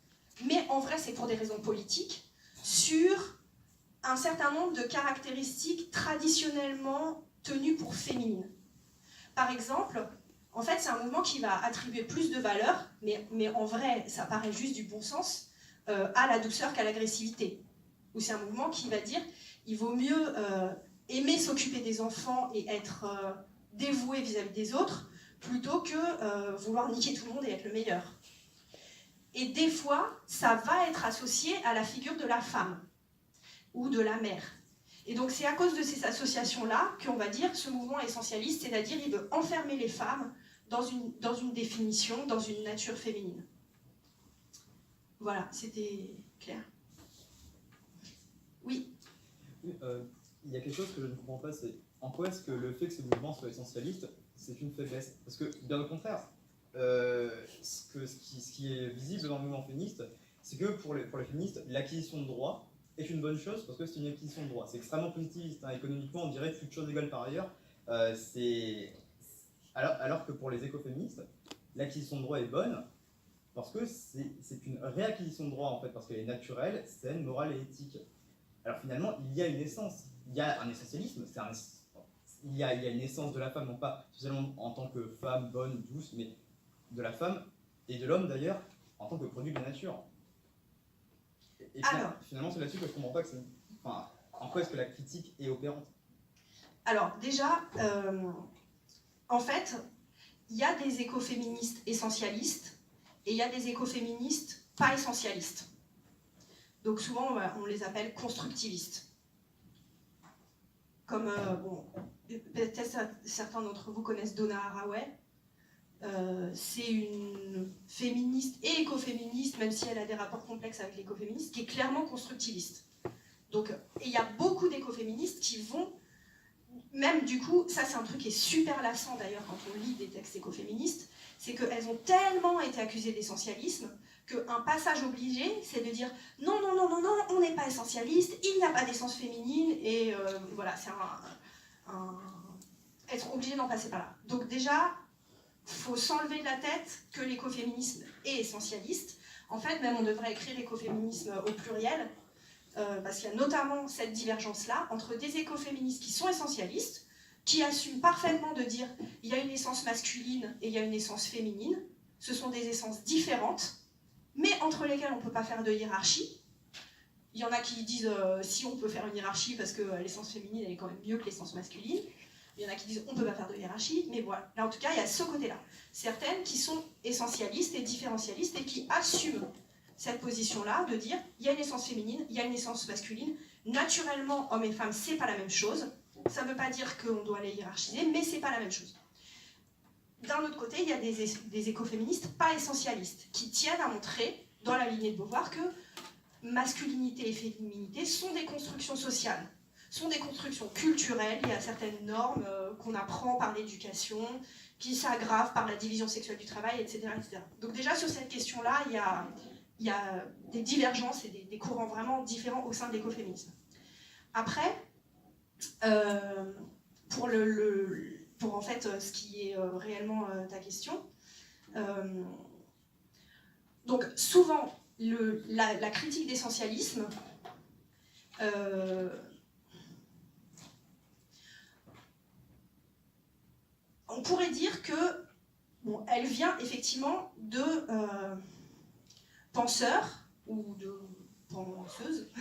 mais en vrai c'est pour des raisons politiques, sur un certain nombre de caractéristiques traditionnellement tenues pour féminines. Par exemple, en fait c'est un mouvement qui va attribuer plus de valeur, mais en vrai ça paraît juste du bon sens, à la douceur qu'à l'agressivité. Ou c'est un mouvement qui va dire il vaut mieux aimer s'occuper des enfants et être dévoué vis-à-vis des autres, plutôt que vouloir niquer tout le monde et être le meilleur. Et des fois, ça va être associé à la figure de la femme ou de la mère. Et donc c'est à cause de ces associations-là qu'on va dire ce mouvement essentialiste, c'est-à-dire il veut enfermer les femmes dans une définition, dans une nature féminine. Voilà, c'était clair. Oui. Il y a quelque chose que je ne comprends pas, c'est en quoi est-ce que le fait que ce mouvement soit essentialiste, c'est une faiblesse? Parce que, bien au contraire, ce qui est visible dans le mouvement féministe, c'est que pour les féministes, l'acquisition de droits est une bonne chose parce que c'est une acquisition de droits. C'est extrêmement positiviste, économiquement, on dirait toute chose égale par ailleurs. Alors que pour les écoféministes, l'acquisition de droits est bonne parce que c'est une réacquisition de droits, en fait, parce qu'elle est naturelle, saine, morale et éthique. Alors finalement, il y a une essence, il y a un essentialisme, il y a une essence de la femme, non pas seulement en tant que femme bonne, douce, mais de la femme et de l'homme d'ailleurs, en tant que produit de la nature. Et finalement, c'est là-dessus que je ne comprends pas en quoi est-ce que la critique est opérante. Alors déjà, en fait, il y a des écoféministes essentialistes et il y a des écoféministes pas essentialistes. Donc souvent, on les appelle constructivistes. Comme, peut-être certains d'entre vous connaissent Donna Haraway. C'est une féministe et écoféministe, même si elle a des rapports complexes avec l'écoféministe, qui est clairement constructiviste. Donc, il y a beaucoup d'écoféministes qui vont, même du coup, ça c'est un truc qui est super lassant d'ailleurs quand on lit des textes écoféministes, c'est qu'elles ont tellement été accusées d'essentialisme qu'un passage obligé, c'est de dire non, non, non, non, non, on n'est pas essentialiste, il n'y a pas d'essence féminine, et voilà, c'est être obligé d'en passer par là. Donc déjà, il faut s'enlever de la tête que l'écoféminisme est essentialiste. En fait, même on devrait écrire écoféminisme au pluriel, parce qu'il y a notamment cette divergence-là entre des écoféministes qui sont essentialistes, qui assument parfaitement de dire il y a une essence masculine et il y a une essence féminine, ce sont des essences différentes, mais entre lesquelles on ne peut pas faire de hiérarchie. Il y en a qui disent si on peut faire une hiérarchie parce que l'essence féminine elle est quand même mieux que l'essence masculine. Il y en a qui disent on ne peut pas faire de hiérarchie, mais voilà. Là en tout cas il y a ce côté-là. Certaines qui sont essentialistes et différentialistes et qui assument cette position-là de dire il y a une essence féminine, il y a une essence masculine. Naturellement, hommes et femmes, c'est pas la même chose. Ça ne veut pas dire qu'on doit les hiérarchiser, mais c'est pas la même chose. D'un autre côté, il y a des écoféministes pas essentialistes qui tiennent à montrer, dans la lignée de Beauvoir, que masculinité et féminité sont des constructions sociales, sont des constructions culturelles. Il y a certaines normes qu'on apprend par l'éducation, qui s'aggravent par la division sexuelle du travail, etc. etc. Donc déjà, sur cette question-là, il y a des divergences et des courants vraiment différents au sein de l'écoféminisme. Après, pour en fait ce qui est réellement ta question, donc souvent la critique d'essentialisme on pourrait dire que bon, elle vient effectivement de penseurs ou de penseuses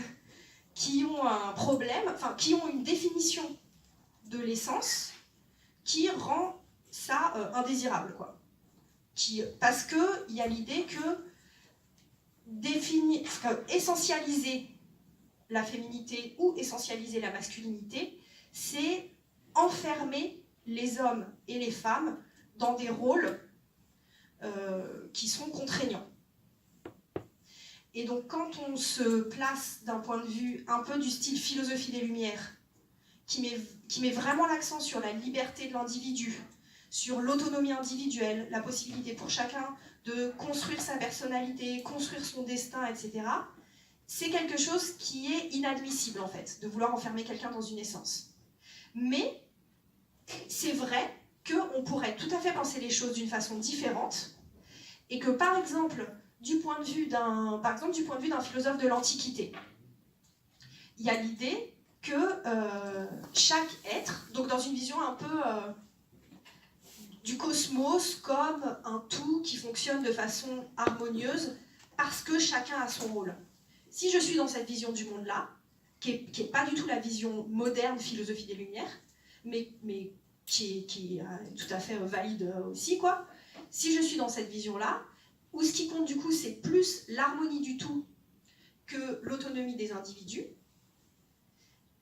qui ont un problème, enfin qui ont une définition de l'essence qui rend ça indésirable, quoi. Parce qu'il y a l'idée que essentialiser la féminité ou essentialiser la masculinité, c'est enfermer les hommes et les femmes dans des rôles qui sont contraignants. Et donc quand on se place d'un point de vue un peu du style philosophie des Lumières, qui met vraiment l'accent sur la liberté de l'individu, sur l'autonomie individuelle, la possibilité pour chacun de construire sa personnalité, construire son destin, etc., c'est quelque chose qui est inadmissible en fait, de vouloir enfermer quelqu'un dans une essence. Mais c'est vrai qu'on pourrait tout à fait penser les choses d'une façon différente, et que par exemple, du point de vue d'un philosophe de l'Antiquité, il y a l'idée que chaque être, donc dans une vision un peu du cosmos comme un tout qui fonctionne de façon harmonieuse parce que chacun a son rôle. Si je suis dans cette vision du monde-là, qui est pas du tout la vision moderne philosophie des Lumières, mais qui est tout à fait valide aussi, quoi. Si je suis dans cette vision-là, où ce qui compte du coup c'est plus l'harmonie du tout que l'autonomie des individus,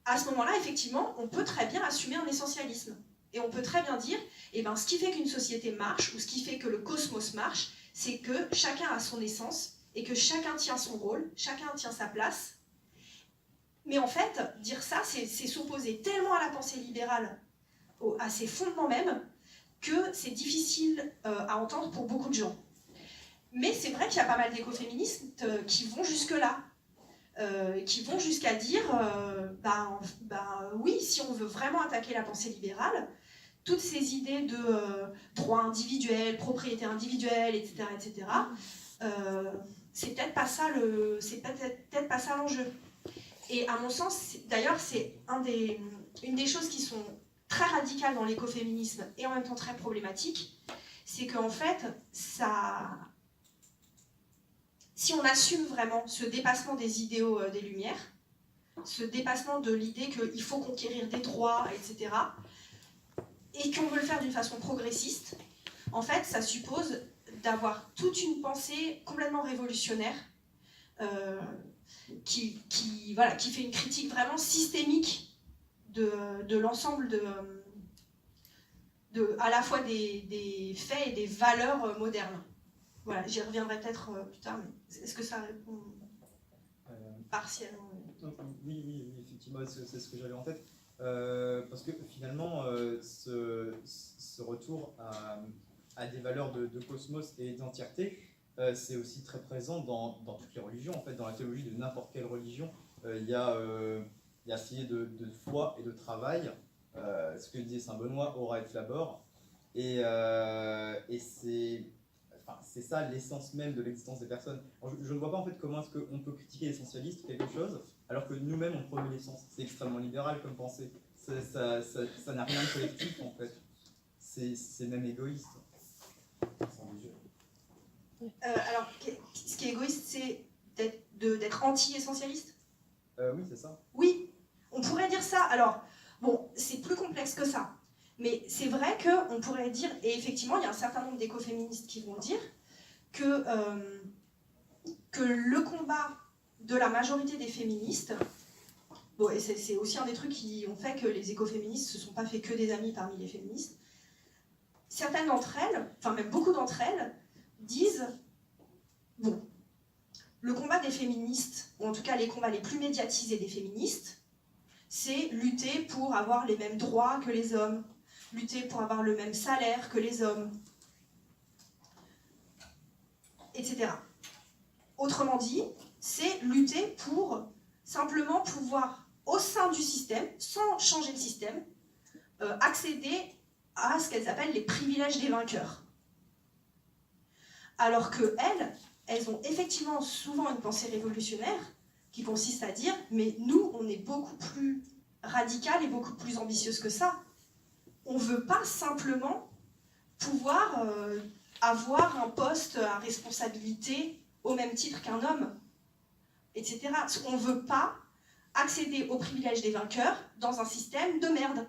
à ce moment-là, effectivement, on peut très bien assumer un essentialisme. Et on peut très bien dire, eh ben, ce qui fait qu'une société marche, ou ce qui fait que le cosmos marche, c'est que chacun a son essence, et que chacun tient son rôle, chacun tient sa place. Mais en fait, dire ça, c'est s'opposer tellement à la pensée libérale, à ses fondements même, que c'est difficile à entendre pour beaucoup de gens. Mais c'est vrai qu'il y a pas mal d'écoféministes qui vont jusque-là, qui vont jusqu'à dire oui, si on veut vraiment attaquer la pensée libérale, toutes ces idées de droit individuel, propriété individuelle, etc., c'est peut-être pas ça l'enjeu. Et à mon sens, d'ailleurs, c'est une des choses qui sont très radicales dans l'écoféminisme et en même temps très problématiques, c'est qu'en fait, si on assume vraiment ce dépassement des idéaux des Lumières, ce dépassement de l'idée qu'il faut conquérir des droits, etc., et qu'on veut le faire d'une façon progressiste, en fait, ça suppose d'avoir toute une pensée complètement révolutionnaire qui fait une critique vraiment systémique de l'ensemble à la fois des faits et des valeurs modernes. Voilà, j'y reviendrai peut-être plus tard, mais est-ce que ça répond partiellement? Oui, effectivement, c'est ce que j'avais en tête. Parce que finalement, ce retour à des valeurs de cosmos et d'entièreté, c'est aussi très présent dans toutes les religions, en fait, dans la théologie de n'importe quelle religion. Il y a cette idée de foi et de travail, ce que disait saint Benoît, ora et flabor, et c'est c'est ça l'essence même de l'existence des personnes. Alors, je ne vois pas en fait comment est-ce qu'on peut critiquer l'essentialiste quelque chose alors que nous-mêmes on promeut l'essence. C'est extrêmement libéral comme pensée. Ça n'a rien de collectif en fait. C'est même égoïste. Alors, ce qui est égoïste, c'est d'être anti-essentialiste? Oui, c'est ça. Oui, on pourrait dire ça. Alors, bon, c'est plus complexe que ça. Mais c'est vrai qu'on pourrait dire, et effectivement, il y a un certain nombre d'écoféministes qui vont dire, que le combat de la majorité des féministes, bon, et c'est aussi un des trucs qui ont fait que les écoféministes ne se sont pas fait que des amis parmi les féministes, certaines d'entre elles, enfin même beaucoup d'entre elles, disent, bon, le combat des féministes, ou en tout cas les combats les plus médiatisés des féministes, c'est lutter pour avoir les mêmes droits que les hommes, lutter pour avoir le même salaire que les hommes, etc. Autrement dit, c'est lutter pour simplement pouvoir, au sein du système, sans changer le système, accéder à ce qu'elles appellent les privilèges des vainqueurs. Alors que elles ont effectivement souvent une pensée révolutionnaire qui consiste à dire « mais nous, on est beaucoup plus radicales et beaucoup plus ambitieuses que ça. On ne veut pas simplement pouvoir avoir un poste à responsabilité au même titre qu'un homme, etc. On ne veut pas accéder aux privilèges des vainqueurs dans un système de merde.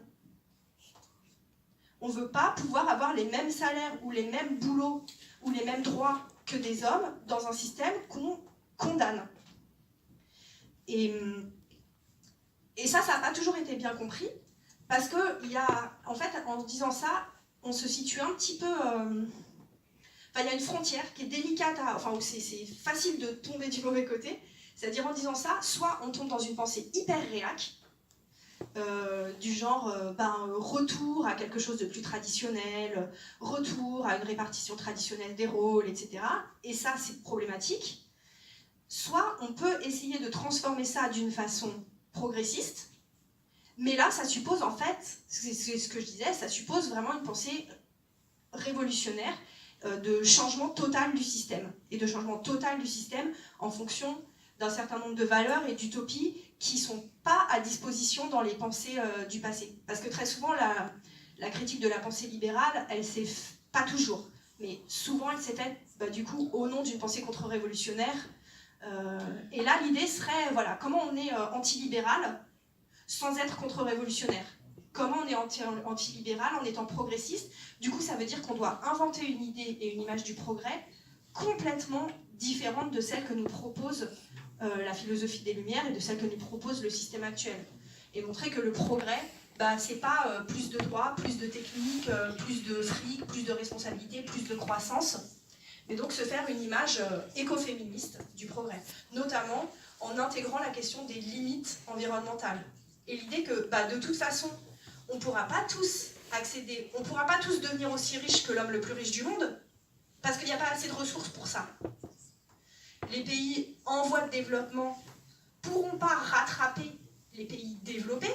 On ne veut pas pouvoir avoir les mêmes salaires ou les mêmes boulots ou les mêmes droits que des hommes dans un système qu'on condamne. Et ça n'a pas toujours été bien compris, parce que en fait, en disant ça, on se situe un petit peu... il y a une frontière qui est délicate, où c'est facile de tomber du mauvais côté. C'est-à-dire en disant ça, soit on tombe dans une pensée hyper réac, du genre retour à quelque chose de plus traditionnel, retour à une répartition traditionnelle des rôles, etc. Et ça, c'est problématique. Soit on peut essayer de transformer ça d'une façon progressiste, mais là, ça suppose en fait, c'est ce que je disais, ça suppose vraiment une pensée révolutionnaire, de changement total du système, et de changement total du système en fonction d'un certain nombre de valeurs et d'utopies qui ne sont pas à disposition dans les pensées du passé. Parce que très souvent, la critique de la pensée libérale, elle s'est pas toujours, mais souvent elle s'est faite du coup au nom d'une pensée contre-révolutionnaire. Et là, l'idée serait, voilà, comment on est antilibéral sans être contre-révolutionnaire? Comment on est antilibéral en étant progressiste? Du coup, ça veut dire qu'on doit inventer une idée et une image du progrès complètement différente de celle que nous propose la philosophie des Lumières et de celle que nous propose le système actuel. Et montrer que le progrès, c'est pas plus de droits, plus de techniques, plus de fric, plus de responsabilité, plus de croissance, mais donc se faire une image écoféministe du progrès, notamment en intégrant la question des limites environnementales. Et l'idée que, de toute façon, on ne pourra pas tous accéder, on ne pourra pas tous devenir aussi riches que l'homme le plus riche du monde, parce qu'il n'y a pas assez de ressources pour ça. Les pays en voie de développement ne pourront pas rattraper les pays développés,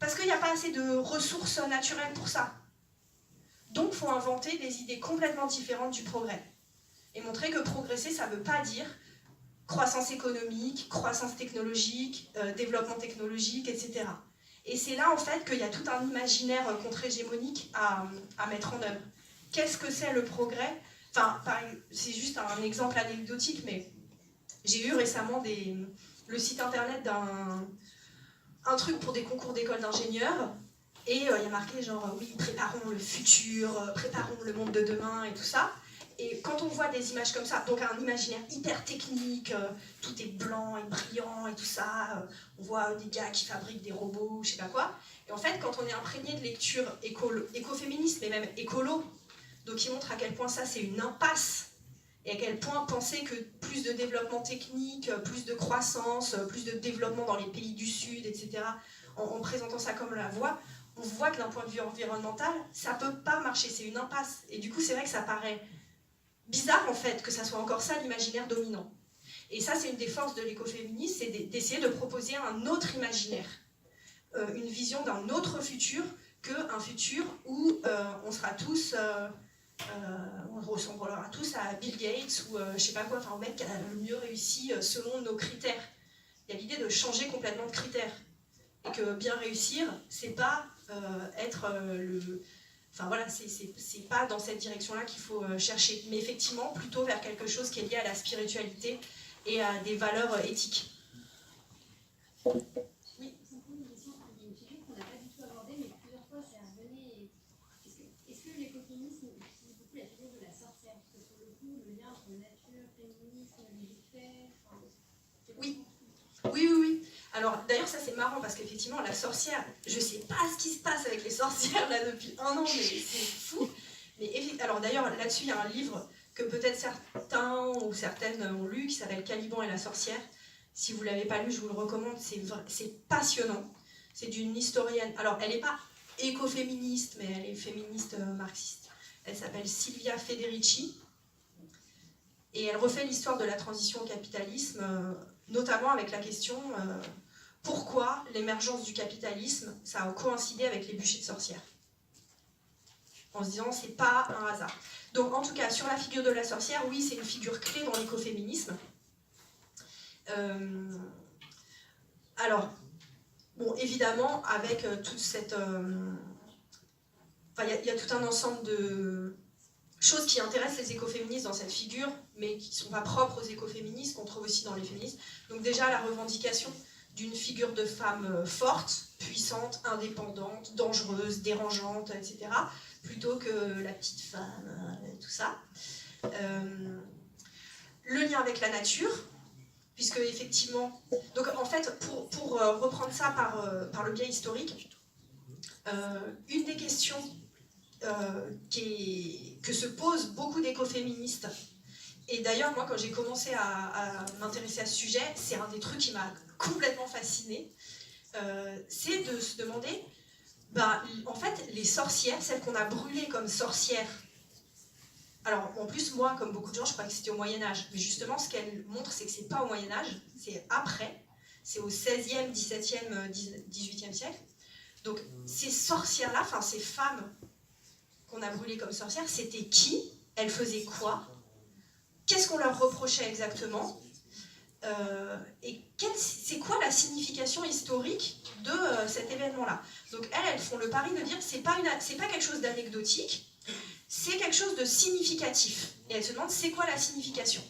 parce qu'il n'y a pas assez de ressources naturelles pour ça. Donc, il faut inventer des idées complètement différentes du progrès. Et montrer que progresser, ça ne veut pas dire croissance économique, croissance technologique, développement technologique, etc. Et c'est là, en fait, qu'il y a tout un imaginaire contre-hégémonique à mettre en œuvre. Qu'est-ce que c'est le progrès? Enfin, c'est juste un exemple anecdotique, mais j'ai eu récemment le site internet d'un truc pour des concours d'école d'ingénieurs, et il y a marqué genre, oui, préparons le futur, préparons le monde de demain, et tout ça. Et quand on voit des images comme ça, donc un imaginaire hyper technique, tout est blanc et brillant et tout ça, on voit des gars qui fabriquent des robots, je sais pas quoi. Et en fait, quand on est imprégné de lecture écoféministe, mais même écolo, donc qui montre à quel point ça c'est une impasse, et à quel point penser que plus de développement technique, plus de croissance, plus de développement dans les pays du Sud, etc., en présentant ça comme la voie, on voit que d'un point de vue environnemental, ça peut pas marcher, c'est une impasse. Et du coup, c'est vrai que ça paraît bizarre en fait que ça soit encore ça l'imaginaire dominant. Et ça, c'est une des forces de l'écoféminisme, c'est d'essayer de proposer un autre imaginaire, une vision d'un autre futur qu'un futur où on sera tous on ressemblera tous à Bill Gates ou je sais pas quoi, enfin au mec qui a le mieux réussi selon nos critères. Il y a l'idée de changer complètement de critères. Et que bien réussir, c'est pas être le... Enfin voilà, c'est pas dans cette direction-là qu'il faut chercher. Mais effectivement, plutôt vers quelque chose qui est lié à la spiritualité et à des valeurs éthiques. Oui, simplement une question, une figure qu'on n'a pas du tout abordée, mais plusieurs fois c'est revenu. Est-ce que l'écoféminisme utilise beaucoup la figure de la sorcière? Parce que sur le coup, le lien entre nature, féminisme, les effets... Oui. Oui. Alors d'ailleurs ça c'est marrant parce qu'effectivement la sorcière, je sais pas ce qui se passe avec les sorcières là depuis 1 an, mais c'est fou. Mais alors d'ailleurs là-dessus il y a un livre que peut-être certains ou certaines ont lu qui s'appelle Caliban et la sorcière. Si vous l'avez pas lu, je vous le recommande, c'est passionnant. C'est d'une historienne, alors elle n'est pas écoféministe, mais elle est féministe marxiste. Elle s'appelle Silvia Federici. Et elle refait l'histoire de la transition au capitalisme, notamment avec la question pourquoi l'émergence du capitalisme, ça a coïncidé avec les bûchers de sorcières. En se disant, c'est pas un hasard. Donc en tout cas, sur la figure de la sorcière, oui, c'est une figure clé dans l'écoféminisme. Alors, bon, évidemment, avec toute cette... Enfin, il y a tout un ensemble de choses qui intéressent les écoféministes dans cette figure, mais qui ne sont pas propres aux écoféministes, qu'on trouve aussi dans les féministes. Donc déjà, la revendication d'une figure de femme forte, puissante, indépendante, dangereuse, dérangeante, etc., plutôt que la petite femme, tout ça. Le lien avec la nature, puisque effectivement... Donc en fait, pour reprendre ça par le biais historique, une des questions que se posent beaucoup d'écoféministes, et d'ailleurs moi quand j'ai commencé à m'intéresser à ce sujet, c'est un des trucs qui m'a complètement fascinée, c'est de se demander, en fait les sorcières, celles qu'on a brûlées comme sorcières, alors en plus moi comme beaucoup de gens je croyais que c'était au Moyen-Âge, mais justement ce qu'elle montre c'est que c'est pas au Moyen-Âge, c'est après, c'est au 16e, 17e, 18e siècle. Donc ces sorcières-là, enfin ces femmes qu'on a brûlées comme sorcières, c'était qui? Elles faisaient quoi? Qu'est-ce qu'on leur reprochait exactement? Et c'est quoi la signification historique de cet événement-là? Donc elles font le pari de dire c'est pas quelque chose d'anecdotique, c'est quelque chose de significatif. Et elles se demandent c'est quoi la signification?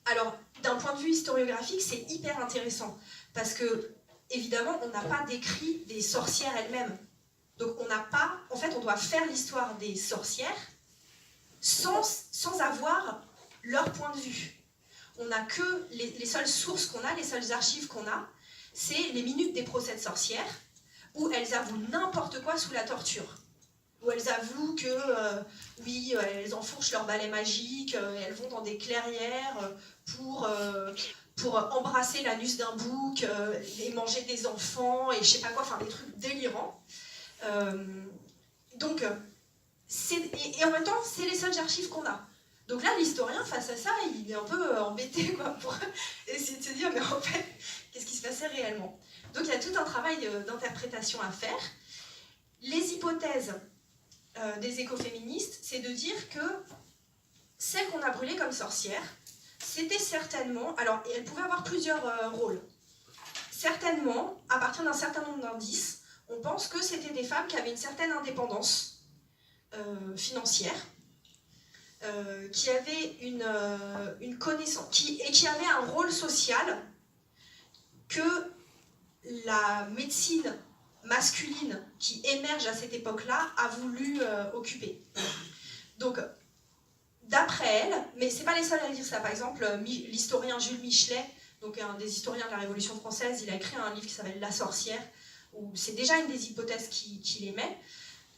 Alors, d'un point de vue historiographique, c'est hyper intéressant, parce que évidemment, on n'a pas décrit des sorcières elles-mêmes. Donc on n'a pas... En fait, on doit faire l'histoire des sorcières sans avoir leur point de vue. On n'a que... Les seules sources qu'on a, les seules archives qu'on a, c'est les minutes des procès de sorcières, où elles avouent n'importe quoi sous la torture. Où elles avouent que, oui, elles enfourchent leur balai magique, elles vont dans des clairières pour embrasser l'anus d'un bouc et manger des enfants et je sais pas quoi, enfin des trucs délirants. Donc, et en même temps, c'est les seules archives qu'on a. Donc là, l'historien, face à ça, il est un peu embêté quoi, pour essayer de se dire, mais en fait, qu'est-ce qui se passait réellement? Donc il y a tout un travail d'interprétation à faire. Les hypothèses des écoféministes, c'est de dire que celles qu'on a brûlées comme sorcières, c'était certainement... Alors, elles pouvaient avoir plusieurs rôles. Certainement, à partir d'un certain nombre d'indices, on pense que c'était des femmes qui avaient une certaine indépendance financière, qui avaient une connaissance, et qui avaient un rôle social que la médecine masculine qui émerge à cette époque-là a voulu occuper. Donc, d'après elle, mais c'est pas les seuls à dire ça, par exemple, l'historien Jules Michelet, donc un des historiens de la Révolution française, il a écrit un livre qui s'appelle La sorcière, où c'est déjà une des hypothèses qu'il émet,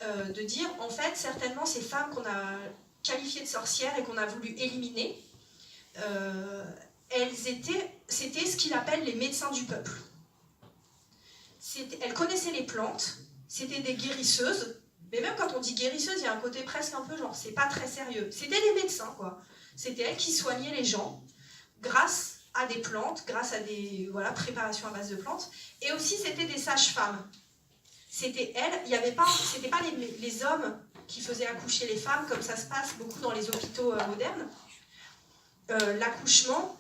de dire, en fait, certainement ces femmes qu'on a qualifiées de sorcières et qu'on a voulu éliminer, c'était ce qu'il appelle les médecins du peuple. Elles connaissaient les plantes, c'était des guérisseuses, mais même quand on dit guérisseuse, il y a un côté presque un peu genre, c'est pas très sérieux. C'était des médecins, quoi. C'était elles qui soignaient les gens grâce à des plantes, grâce à des préparations à base de plantes, et aussi c'était des sages-femmes. C'était elles, il y avait pas, c'était pas les hommes qui faisait accoucher les femmes, comme ça se passe beaucoup dans les hôpitaux modernes. L'accouchement,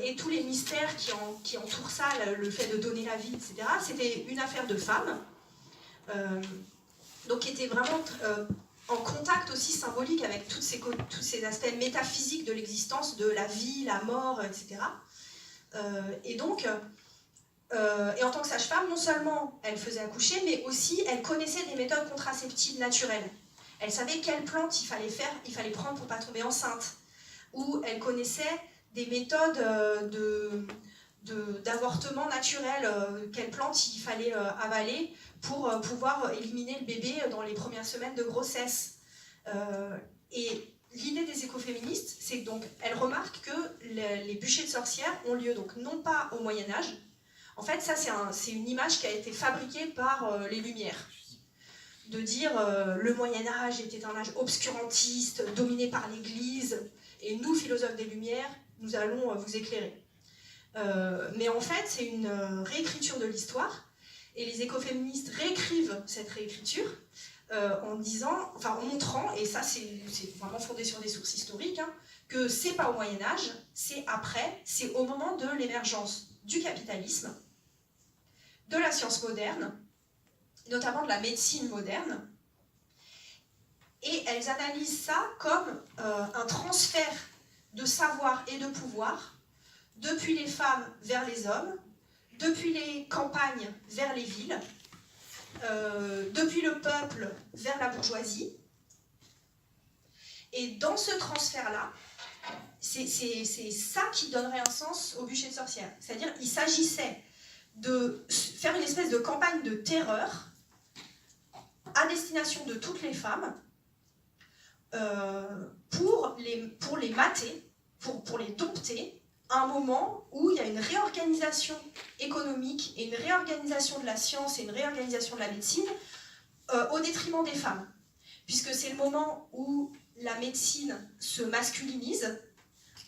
et tous les mystères qui entourent ça, le fait de donner la vie, etc., c'était une affaire de femmes, donc qui était vraiment en contact aussi symbolique avec tous ces aspects métaphysiques de l'existence, de la vie, la mort, etc. Et en tant que sage-femme, non seulement elle faisait accoucher, mais aussi elle connaissait des méthodes contraceptives naturelles. Elle savait quelles plantes il fallait prendre pour ne pas tomber enceinte. Ou elle connaissait des méthodes d'avortement naturel, quelles plantes il fallait avaler pour pouvoir éliminer le bébé dans les premières semaines de grossesse. Et l'idée des écoféministes, c'est que donc elles remarquent que les bûchers de sorcières ont lieu donc non pas au Moyen-Âge. En fait, ça c'est une image qui a été fabriquée par les Lumières. De dire le Moyen-Âge était un âge obscurantiste, dominé par l'Église, et nous, philosophes des Lumières, nous allons vous éclairer. Mais en fait, c'est une réécriture de l'histoire, et les écoféministes réécrivent cette réécriture en montrant, et ça c'est vraiment fondé sur des sources historiques, que c'est pas au Moyen-Âge, c'est après, c'est au moment de l'émergence du capitalisme, de la science moderne, notamment de la médecine moderne, et elles analysent ça comme un transfert de savoir et de pouvoir depuis les femmes vers les hommes, depuis les campagnes vers les villes, depuis le peuple vers la bourgeoisie. Et dans ce transfert-là, c'est ça qui donnerait un sens au bûcher de sorcière. C'est-à-dire qu'il s'agissait de faire une espèce de campagne de terreur à destination de toutes les femmes pour les mater, pour les dompter, à un moment où il y a une réorganisation économique et une réorganisation de la science et une réorganisation de la médecine au détriment des femmes. Puisque c'est le moment où la médecine se masculinise,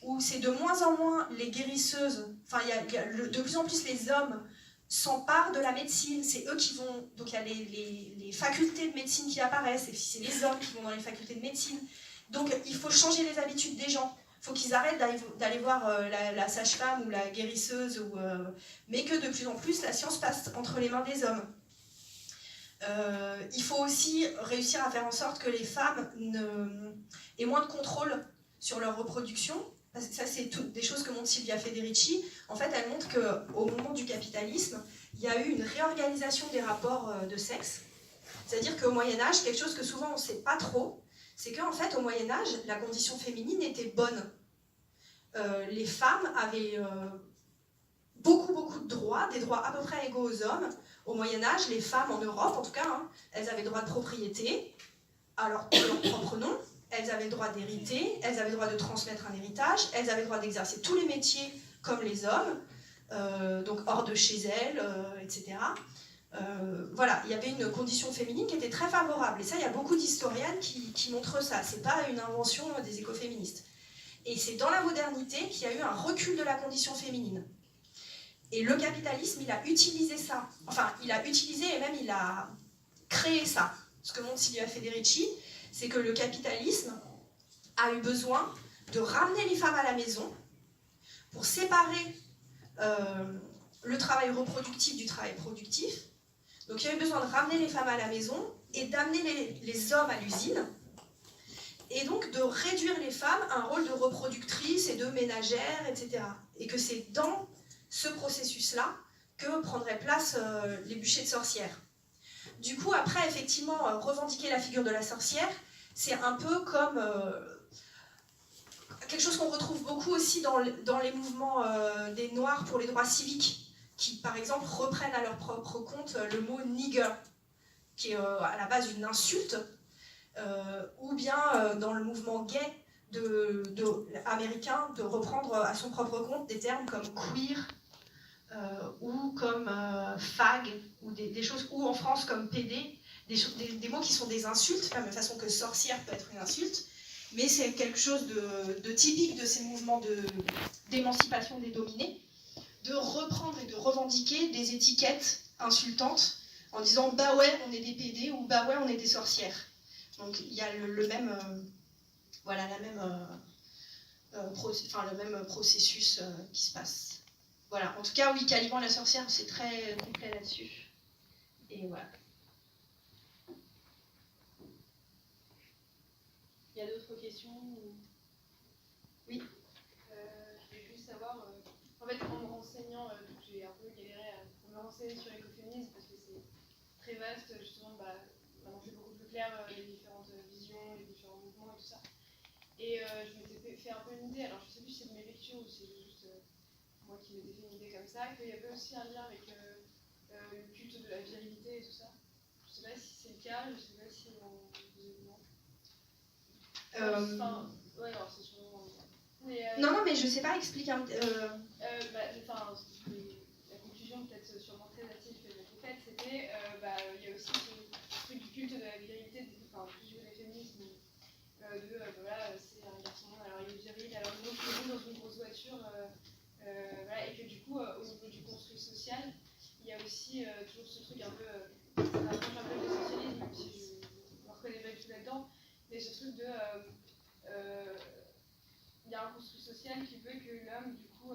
où c'est de moins en moins les guérisseuses, de plus en plus les hommes s'emparent de la médecine, c'est eux qui vont, donc il y a les facultés de médecine qui apparaissent, et puis c'est les hommes qui vont dans les facultés de médecine. Donc il faut changer les habitudes des gens. Il faut qu'ils arrêtent d'aller voir la sage-femme ou la guérisseuse, mais que de plus en plus la science passe entre les mains des hommes. Il faut aussi réussir à faire en sorte que les femmes aient moins de contrôle sur leur reproduction, parce que ça c'est des choses que montre Silvia Federici. En fait, elle montre qu'au moment du capitalisme, il y a eu une réorganisation des rapports de sexe. C'est-à-dire qu'au Moyen-Âge, quelque chose que souvent on ne sait pas trop, c'est qu'en fait, au Moyen-Âge, la condition féminine était bonne. Les femmes avaient beaucoup de droits, des droits à peu près égaux aux hommes. Au Moyen-Âge, les femmes en Europe, en tout cas, elles avaient le droit de propriété, à leur propre nom, elles avaient le droit d'hériter, elles avaient le droit de transmettre un héritage, elles avaient le droit d'exercer tous les métiers comme les hommes, donc hors de chez elles, etc. Voilà, il y avait une condition féminine qui était très favorable. Et ça, il y a beaucoup d'historiennes qui montrent ça. C'est pas une invention des écoféministes. Et c'est dans la modernité qu'il y a eu un recul de la condition féminine. Et le capitalisme, il a utilisé ça. Enfin, il a utilisé et même il a créé ça. Ce que montre Silvia Federici, c'est que le capitalisme a eu besoin de ramener les femmes à la maison pour séparer le travail reproductif du travail productif. Donc il y a eu besoin de ramener les femmes à la maison et d'amener les hommes à l'usine, et donc de réduire les femmes à un rôle de reproductrice et de ménagère, etc. Et que c'est dans ce processus-là que prendraient place les bûchers de sorcières. Du coup, après, effectivement, revendiquer la figure de la sorcière, c'est un peu comme quelque chose qu'on retrouve beaucoup aussi dans les mouvements des Noirs pour les droits civiques, qui, par exemple, reprennent à leur propre compte le mot « nigger », qui est à la base une insulte, ou bien dans le mouvement gay américain, de reprendre à son propre compte des termes comme « queer », ou comme fag, ou des choses, ou en France comme PD, des mots qui sont des insultes, de la même façon que sorcière peut être une insulte, mais c'est quelque chose de typique de ces mouvements d'émancipation des dominés, de reprendre et de revendiquer des étiquettes insultantes en disant bah ouais on est des PD ou bah ouais on est des sorcières. Donc il y a le même, voilà, le même processus qui se passe. Voilà, en tout cas, oui, Caliban la sorcière, c'est très complet là-dessus. Et voilà. Il y a d'autres questions Oui. Je voulais juste savoir, en fait, en me renseignant, j'ai un peu galéré à me renseigner sur l'écoféminisme parce que c'est très vaste, justement, maintenant c'est beaucoup plus clair les différentes visions, les différents mouvements et tout ça. Et je m'étais fait un peu une idée, alors je sais plus si c'est de mes lectures ou si c'est juste moi qui m'étais fait une idée comme ça, qu'il y avait aussi un lien avec le culte de la virilité et tout ça. Je sais pas si c'est le cas, je sais pas si on ouais, alors c'est sûrement. Non, mais je sais pas, explique un La conclusion, peut-être sûrement très hâtive que j'ai faite, c'était il y a aussi ce truc du culte de la virilité, plus du féminisme, voilà, c'est un garçon, alors il est viril, alors il est dans une grosse voiture, voilà, et que du coup, au niveau du construit social, il y a aussi toujours ce truc un peu, ça rapproche un peu du socialisme, même si je ne me reconnais pas du tout là-dedans, mais ce truc de. Il y a un construit social qui veut que l'homme, du coup,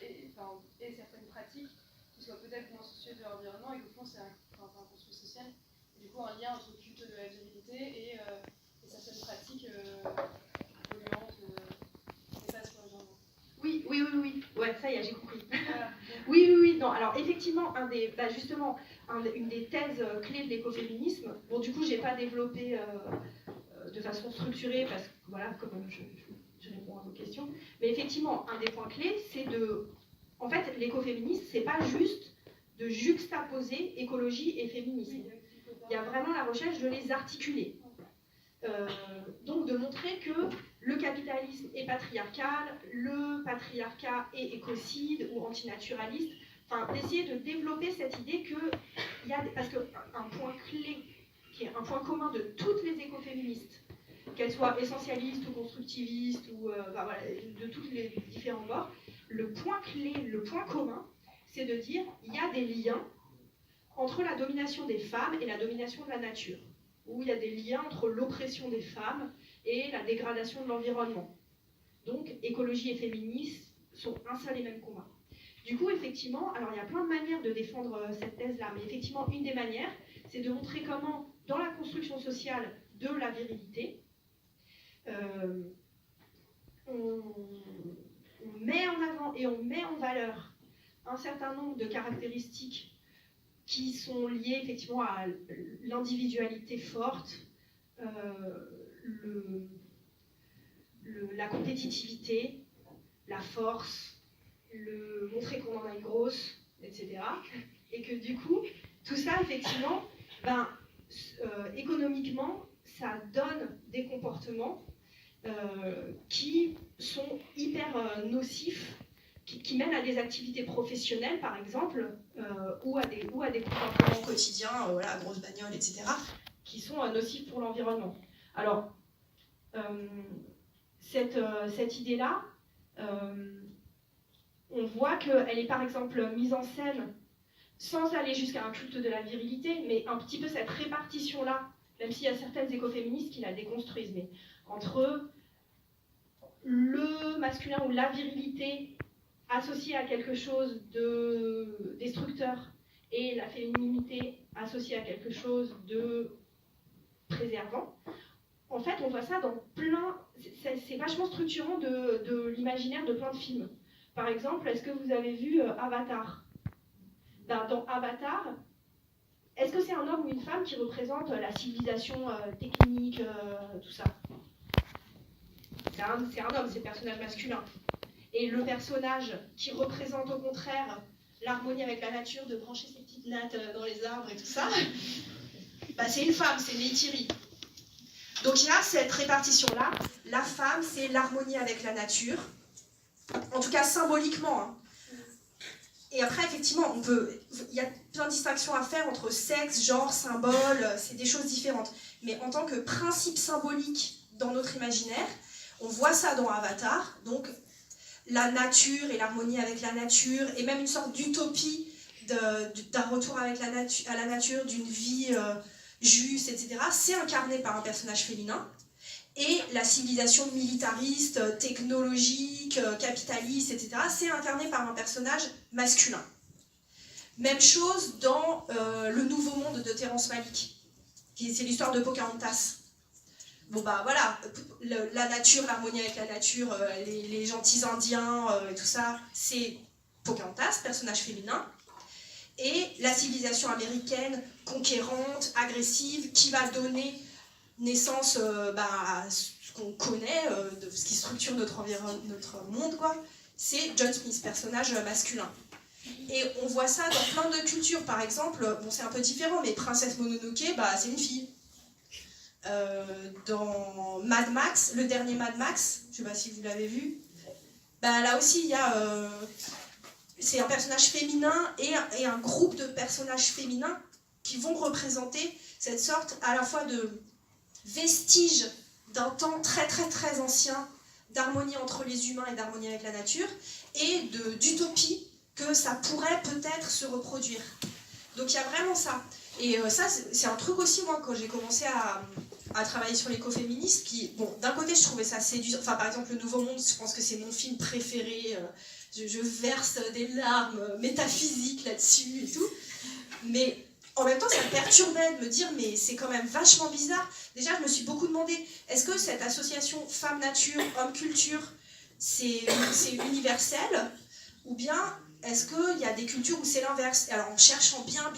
ait certaines pratiques qui soient peut-être moins soucieux de l'environnement et qu'au fond, c'est un construit social. Et du coup, un lien entre le culte de la virilité et certaines pratiques polluantes, néfastes pour l'environnement. Oui. Ouais, ça y est, j'ai compris. Voilà. Oui. Non, alors effectivement, une des thèses clés de l'écoféminisme, bon, du coup, j'ai pas développé de façon structurée parce que, voilà, comme je réponds à vos questions, mais effectivement, un des points clés, c'est en fait, l'écoféminisme, c'est pas juste de juxtaposer écologie et féminisme. Il y a vraiment la recherche de les articuler. Donc de montrer que le capitalisme est patriarcal, le patriarcat est écocide ou antinaturaliste, d'essayer de développer cette idée que parce qu'un point clé, qui est un point commun de toutes les écoféministes, qu'elles soient essentialistes ou constructivistes ou de tous les différents bords, le point clé, le point commun, c'est de dire qu'il y a des liens entre la domination des femmes et la domination de la nature, où il y a des liens entre l'oppression des femmes et la dégradation de l'environnement. Donc, écologie et féminisme sont un seul et même combat. Du coup, effectivement, alors il y a plein de manières de défendre cette thèse-là, mais effectivement, une des manières, c'est de montrer comment, dans la construction sociale de la virilité, on met en avant et on met en valeur un certain nombre de caractéristiques qui sont liées effectivement à l'individualité forte, la compétitivité, la force, montrer qu'on en a une grosse, etc. Et que du coup, tout ça, effectivement, économiquement, ça donne des comportements qui sont hyper nocifs, qui mènent à des activités professionnelles, par exemple, ou à des comportements quotidiens, voilà, grosse bagnole, etc., qui sont nocifs pour l'environnement. Alors, cette idée-là, on voit qu'elle est par exemple mise en scène sans aller jusqu'à un culte de la virilité, mais un petit peu cette répartition-là, même s'il y a certaines écoféministes qui la déconstruisent, mais entre le masculin ou la virilité associée à quelque chose de destructeur et la féminité associée à quelque chose de préservant. En fait, on voit ça dans plein... C'est vachement structurant de l'imaginaire de plein de films. Par exemple, est-ce que vous avez vu Avatar ? Dans Avatar, est-ce que c'est un homme ou une femme qui représente la civilisation technique, tout ça ? C'est un homme, c'est le personnage masculin. Et le personnage qui représente au contraire l'harmonie avec la nature, de brancher ses petites nattes dans les arbres et tout ça, c'est une femme, c'est Neytiri. Donc il y a cette répartition-là. La femme, c'est l'harmonie avec la nature. En tout cas, symboliquement. Hein. Et après, effectivement, il y a plein de distinctions à faire entre sexe, genre, symbole, c'est des choses différentes. Mais en tant que principe symbolique dans notre imaginaire, on voit ça dans Avatar. Donc, la nature et l'harmonie avec la nature, et même une sorte d'utopie d'un retour avec à la nature, d'une vie juste, etc., c'est incarné par un personnage féminin. Et la civilisation militariste, technologique, capitaliste, etc., c'est incarné par un personnage masculin. Même chose dans Le Nouveau Monde de Terrence Malick, c'est l'histoire de Pocahontas. Bon bah voilà, la nature, l'harmonie avec la nature, les gentils indiens et tout ça, c'est Pocahontas, personnage féminin. Et la civilisation américaine, conquérante, agressive, qui va donner naissance à ce qu'on connaît, de ce qui structure notre monde, quoi, c'est John Smith, personnage masculin. Et on voit ça dans plein de cultures. Par exemple, bon, c'est un peu différent, mais Princesse Mononoke, c'est une fille. Dans Mad Max, le dernier Mad Max, je ne sais pas si vous l'avez vu, là aussi il y a c'est un personnage féminin et un groupe de personnages féminins qui vont représenter cette sorte à la fois de vestige d'un temps très très très ancien d'harmonie entre les humains et d'harmonie avec la nature et d'utopie que ça pourrait peut-être se reproduire. Donc il y a vraiment ça. Et ça, c'est un truc aussi, moi, quand j'ai commencé à travailler sur l'écoféminisme, qui, bon, d'un côté, je trouvais ça séduisant. Enfin, par exemple, Le Nouveau Monde, je pense que c'est mon film préféré. Je verse des larmes métaphysiques là-dessus et tout. Mais en même temps, ça me perturbait de me dire, mais c'est quand même vachement bizarre. Déjà, je me suis beaucoup demandé, est-ce que cette association femme-nature, homme-culture, c'est universel? Ou bien est-ce qu'il y a des cultures où c'est l'inverse? Alors en cherchant bien,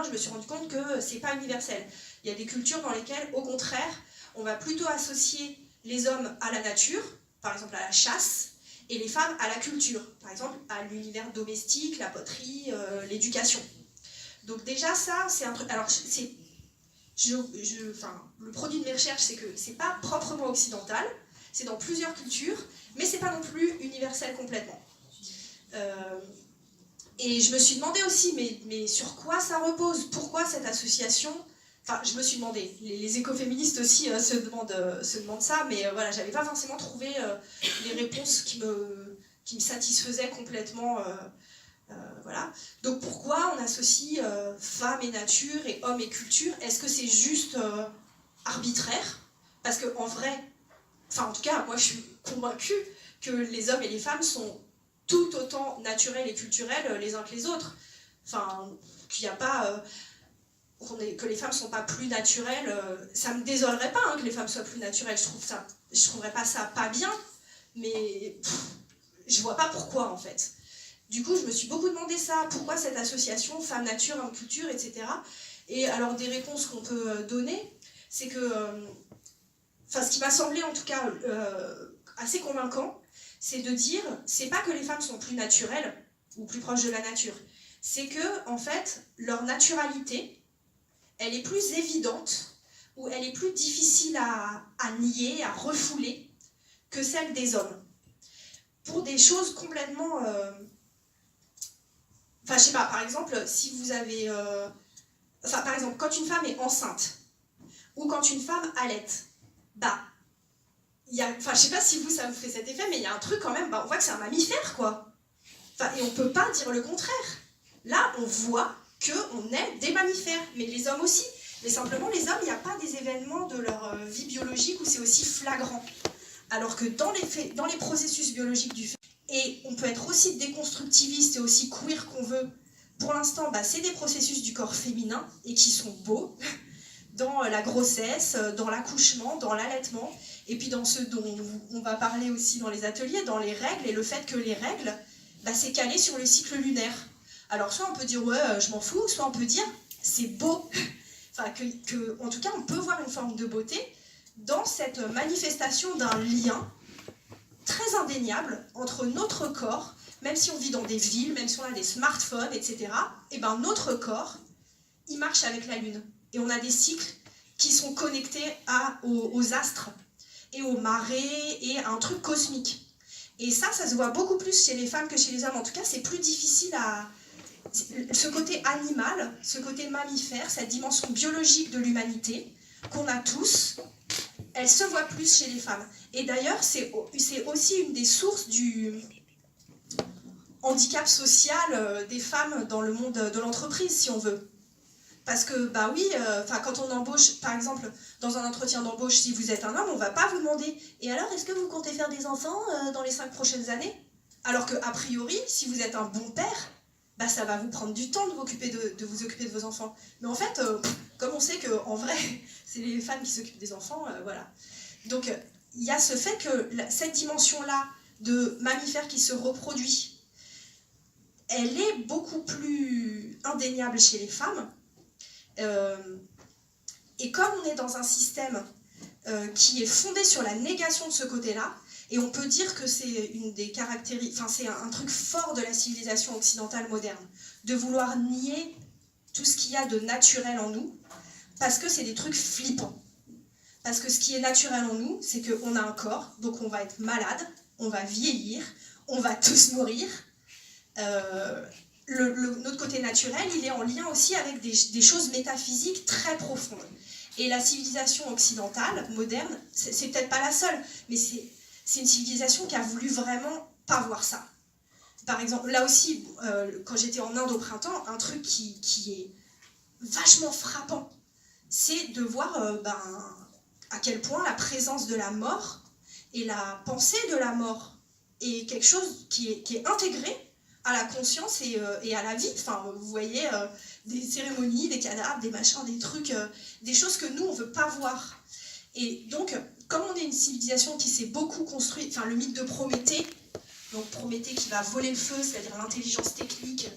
je me suis rendu compte que c'est pas universel. Il y a des cultures dans lesquelles, au contraire, on va plutôt associer les hommes à la nature, par exemple à la chasse, et les femmes à la culture, par exemple à l'univers domestique, la poterie, l'éducation. Donc déjà ça, c'est un truc... Alors le produit de mes recherches, c'est que c'est pas proprement occidental, c'est dans plusieurs cultures, mais c'est pas non plus universel complètement. Et je me suis demandé aussi, mais sur quoi ça repose? Pourquoi cette association? Enfin, je me suis demandé, les écoféministes aussi se demandent ça, mais voilà, j'avais pas forcément trouvé les réponses qui me satisfaisaient complètement. Voilà. Donc pourquoi on associe femme et nature et homme et culture? Est-ce que c'est juste arbitraire? Parce qu'en vrai, enfin en tout cas, moi je suis convaincue que les hommes et les femmes sont tout autant naturels et culturels les uns que les autres. Enfin, qu'il n'y a pas... que les femmes ne sont pas plus naturelles, ça ne me désolerait pas que les femmes soient plus naturelles, je trouverais pas ça pas bien, mais je vois pas pourquoi en fait. Du coup, je me suis beaucoup demandé ça, pourquoi cette association femme-nature, homme-culture, etc. Et alors des réponses qu'on peut donner, c'est que, ce qui m'a semblé en tout cas assez convaincant, c'est de dire, c'est pas que les femmes sont plus naturelles ou plus proches de la nature, c'est que en fait leur naturalité, elle est plus évidente ou elle est plus difficile à nier, à refouler que celle des hommes. Pour des choses complètement... Enfin, je sais pas, par exemple, si vous avez... par exemple, quand une femme est enceinte ou quand une femme allaite, je sais pas si ça vous fait cet effet, mais il y a un truc quand même, on voit que c'est un mammifère, quoi. Et on peut pas dire le contraire. Là, on voit qu'on est des mammifères, mais les hommes aussi. Mais simplement, les hommes, il n'y a pas des événements de leur vie biologique où c'est aussi flagrant. Alors que dans les processus biologiques du fait, et on peut être aussi déconstructiviste et aussi queer qu'on veut, pour l'instant, c'est des processus du corps féminin et qui sont beaux, dans la grossesse, dans l'accouchement, dans l'allaitement, et puis dans ce dont on va parler aussi dans les ateliers, dans les règles, et le fait que les règles, c'est calé sur le cycle lunaire. Alors soit on peut dire ouais, je m'en fous, soit on peut dire c'est beau. En tout cas, on peut voir une forme de beauté dans cette manifestation d'un lien très indéniable entre notre corps, même si on vit dans des villes, même si on a des smartphones, etc., et notre corps, il marche avec la Lune. Et on a des cycles qui sont connectés aux astres et aux marées et à un truc cosmique. Et ça se voit beaucoup plus chez les femmes que chez les hommes. En tout cas, c'est plus difficile à... Ce côté animal, ce côté mammifère, cette dimension biologique de l'humanité qu'on a tous, elle se voit plus chez les femmes. Et d'ailleurs, c'est aussi une des sources du handicap social des femmes dans le monde de l'entreprise, si on veut. Parce que, bah oui, quand on embauche, par exemple, dans un entretien d'embauche, si vous êtes un homme, on va pas vous demander « Et alors, est-ce que vous comptez faire des enfants dans les 5 prochaines années ?» Alors qu'a priori, si vous êtes un bon père, bah ça va vous prendre du temps de vous occuper de vos enfants. Mais en fait, comme on sait qu'en vrai, c'est les femmes qui s'occupent des enfants, voilà. Donc, il y a ce fait que cette dimension-là de mammifère qui se reproduit, elle est beaucoup plus indéniable chez les femmes. Et comme on est dans un système qui est fondé sur la négation de ce côté-là, et on peut dire que c'est une des caractéristiques, enfin c'est un truc fort de la civilisation occidentale moderne, de vouloir nier tout ce qu'il y a de naturel en nous, parce que c'est des trucs flippants. Parce que ce qui est naturel en nous, c'est qu'on a un corps, donc on va être malade, on va vieillir, on va tous mourir. Notre côté naturel, il est en lien aussi avec des choses métaphysiques très profondes. Et la civilisation occidentale, moderne, c'est peut-être pas la seule, mais c'est une civilisation qui a voulu vraiment pas voir ça. Par exemple, là aussi, quand j'étais en Inde au printemps, un truc qui est vachement frappant, c'est de voir à quel point la présence de la mort et la pensée de la mort est quelque chose qui est intégré à la conscience et à la vie. Enfin, vous voyez, des cérémonies, des cadavres, des machins, des trucs, des choses que nous, on ne veut pas voir. Et donc, comme on est une civilisation qui s'est beaucoup construite, enfin le mythe de Prométhée, donc Prométhée qui va voler le feu, c'est-à-dire l'intelligence technique,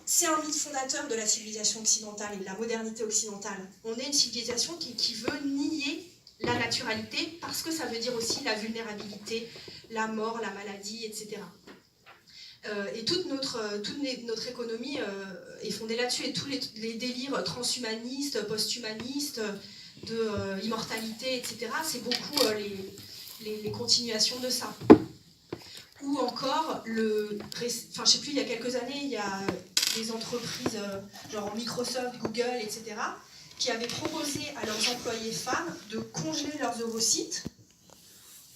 c'est un mythe fondateur de la civilisation occidentale et de la modernité occidentale. On est une civilisation qui veut nier la naturalité parce que ça veut dire aussi la vulnérabilité, la mort, la maladie, etc. Et toute notre économie est fondée là-dessus, et tous les délires transhumanistes, post-humanistes, de immortalité, etc., c'est beaucoup les continuations de ça. Ou encore, je sais plus, il y a quelques années, il y a des entreprises genre Microsoft, Google, etc., qui avaient proposé à leurs employés femmes de congeler leurs ovocytes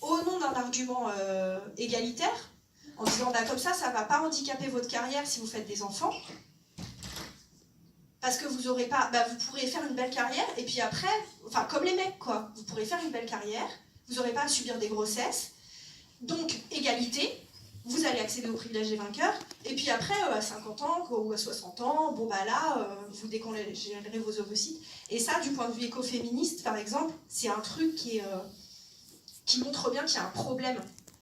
au nom d'un argument égalitaire, en disant comme ça ne va pas handicaper votre carrière si vous faites des enfants, parce que vous aurez pas, vous pourrez faire une belle carrière, et puis après, enfin comme les mecs quoi, vous pourrez faire une belle carrière, vous n'aurez pas à subir des grossesses, donc égalité, vous allez accéder au privilège des vainqueurs, et puis après, à 50 ans ou à 60 ans, vous décongélerez vos ovocytes. Et ça, du point de vue écoféministe, par exemple, c'est un truc qui montre bien qu'il y a un problème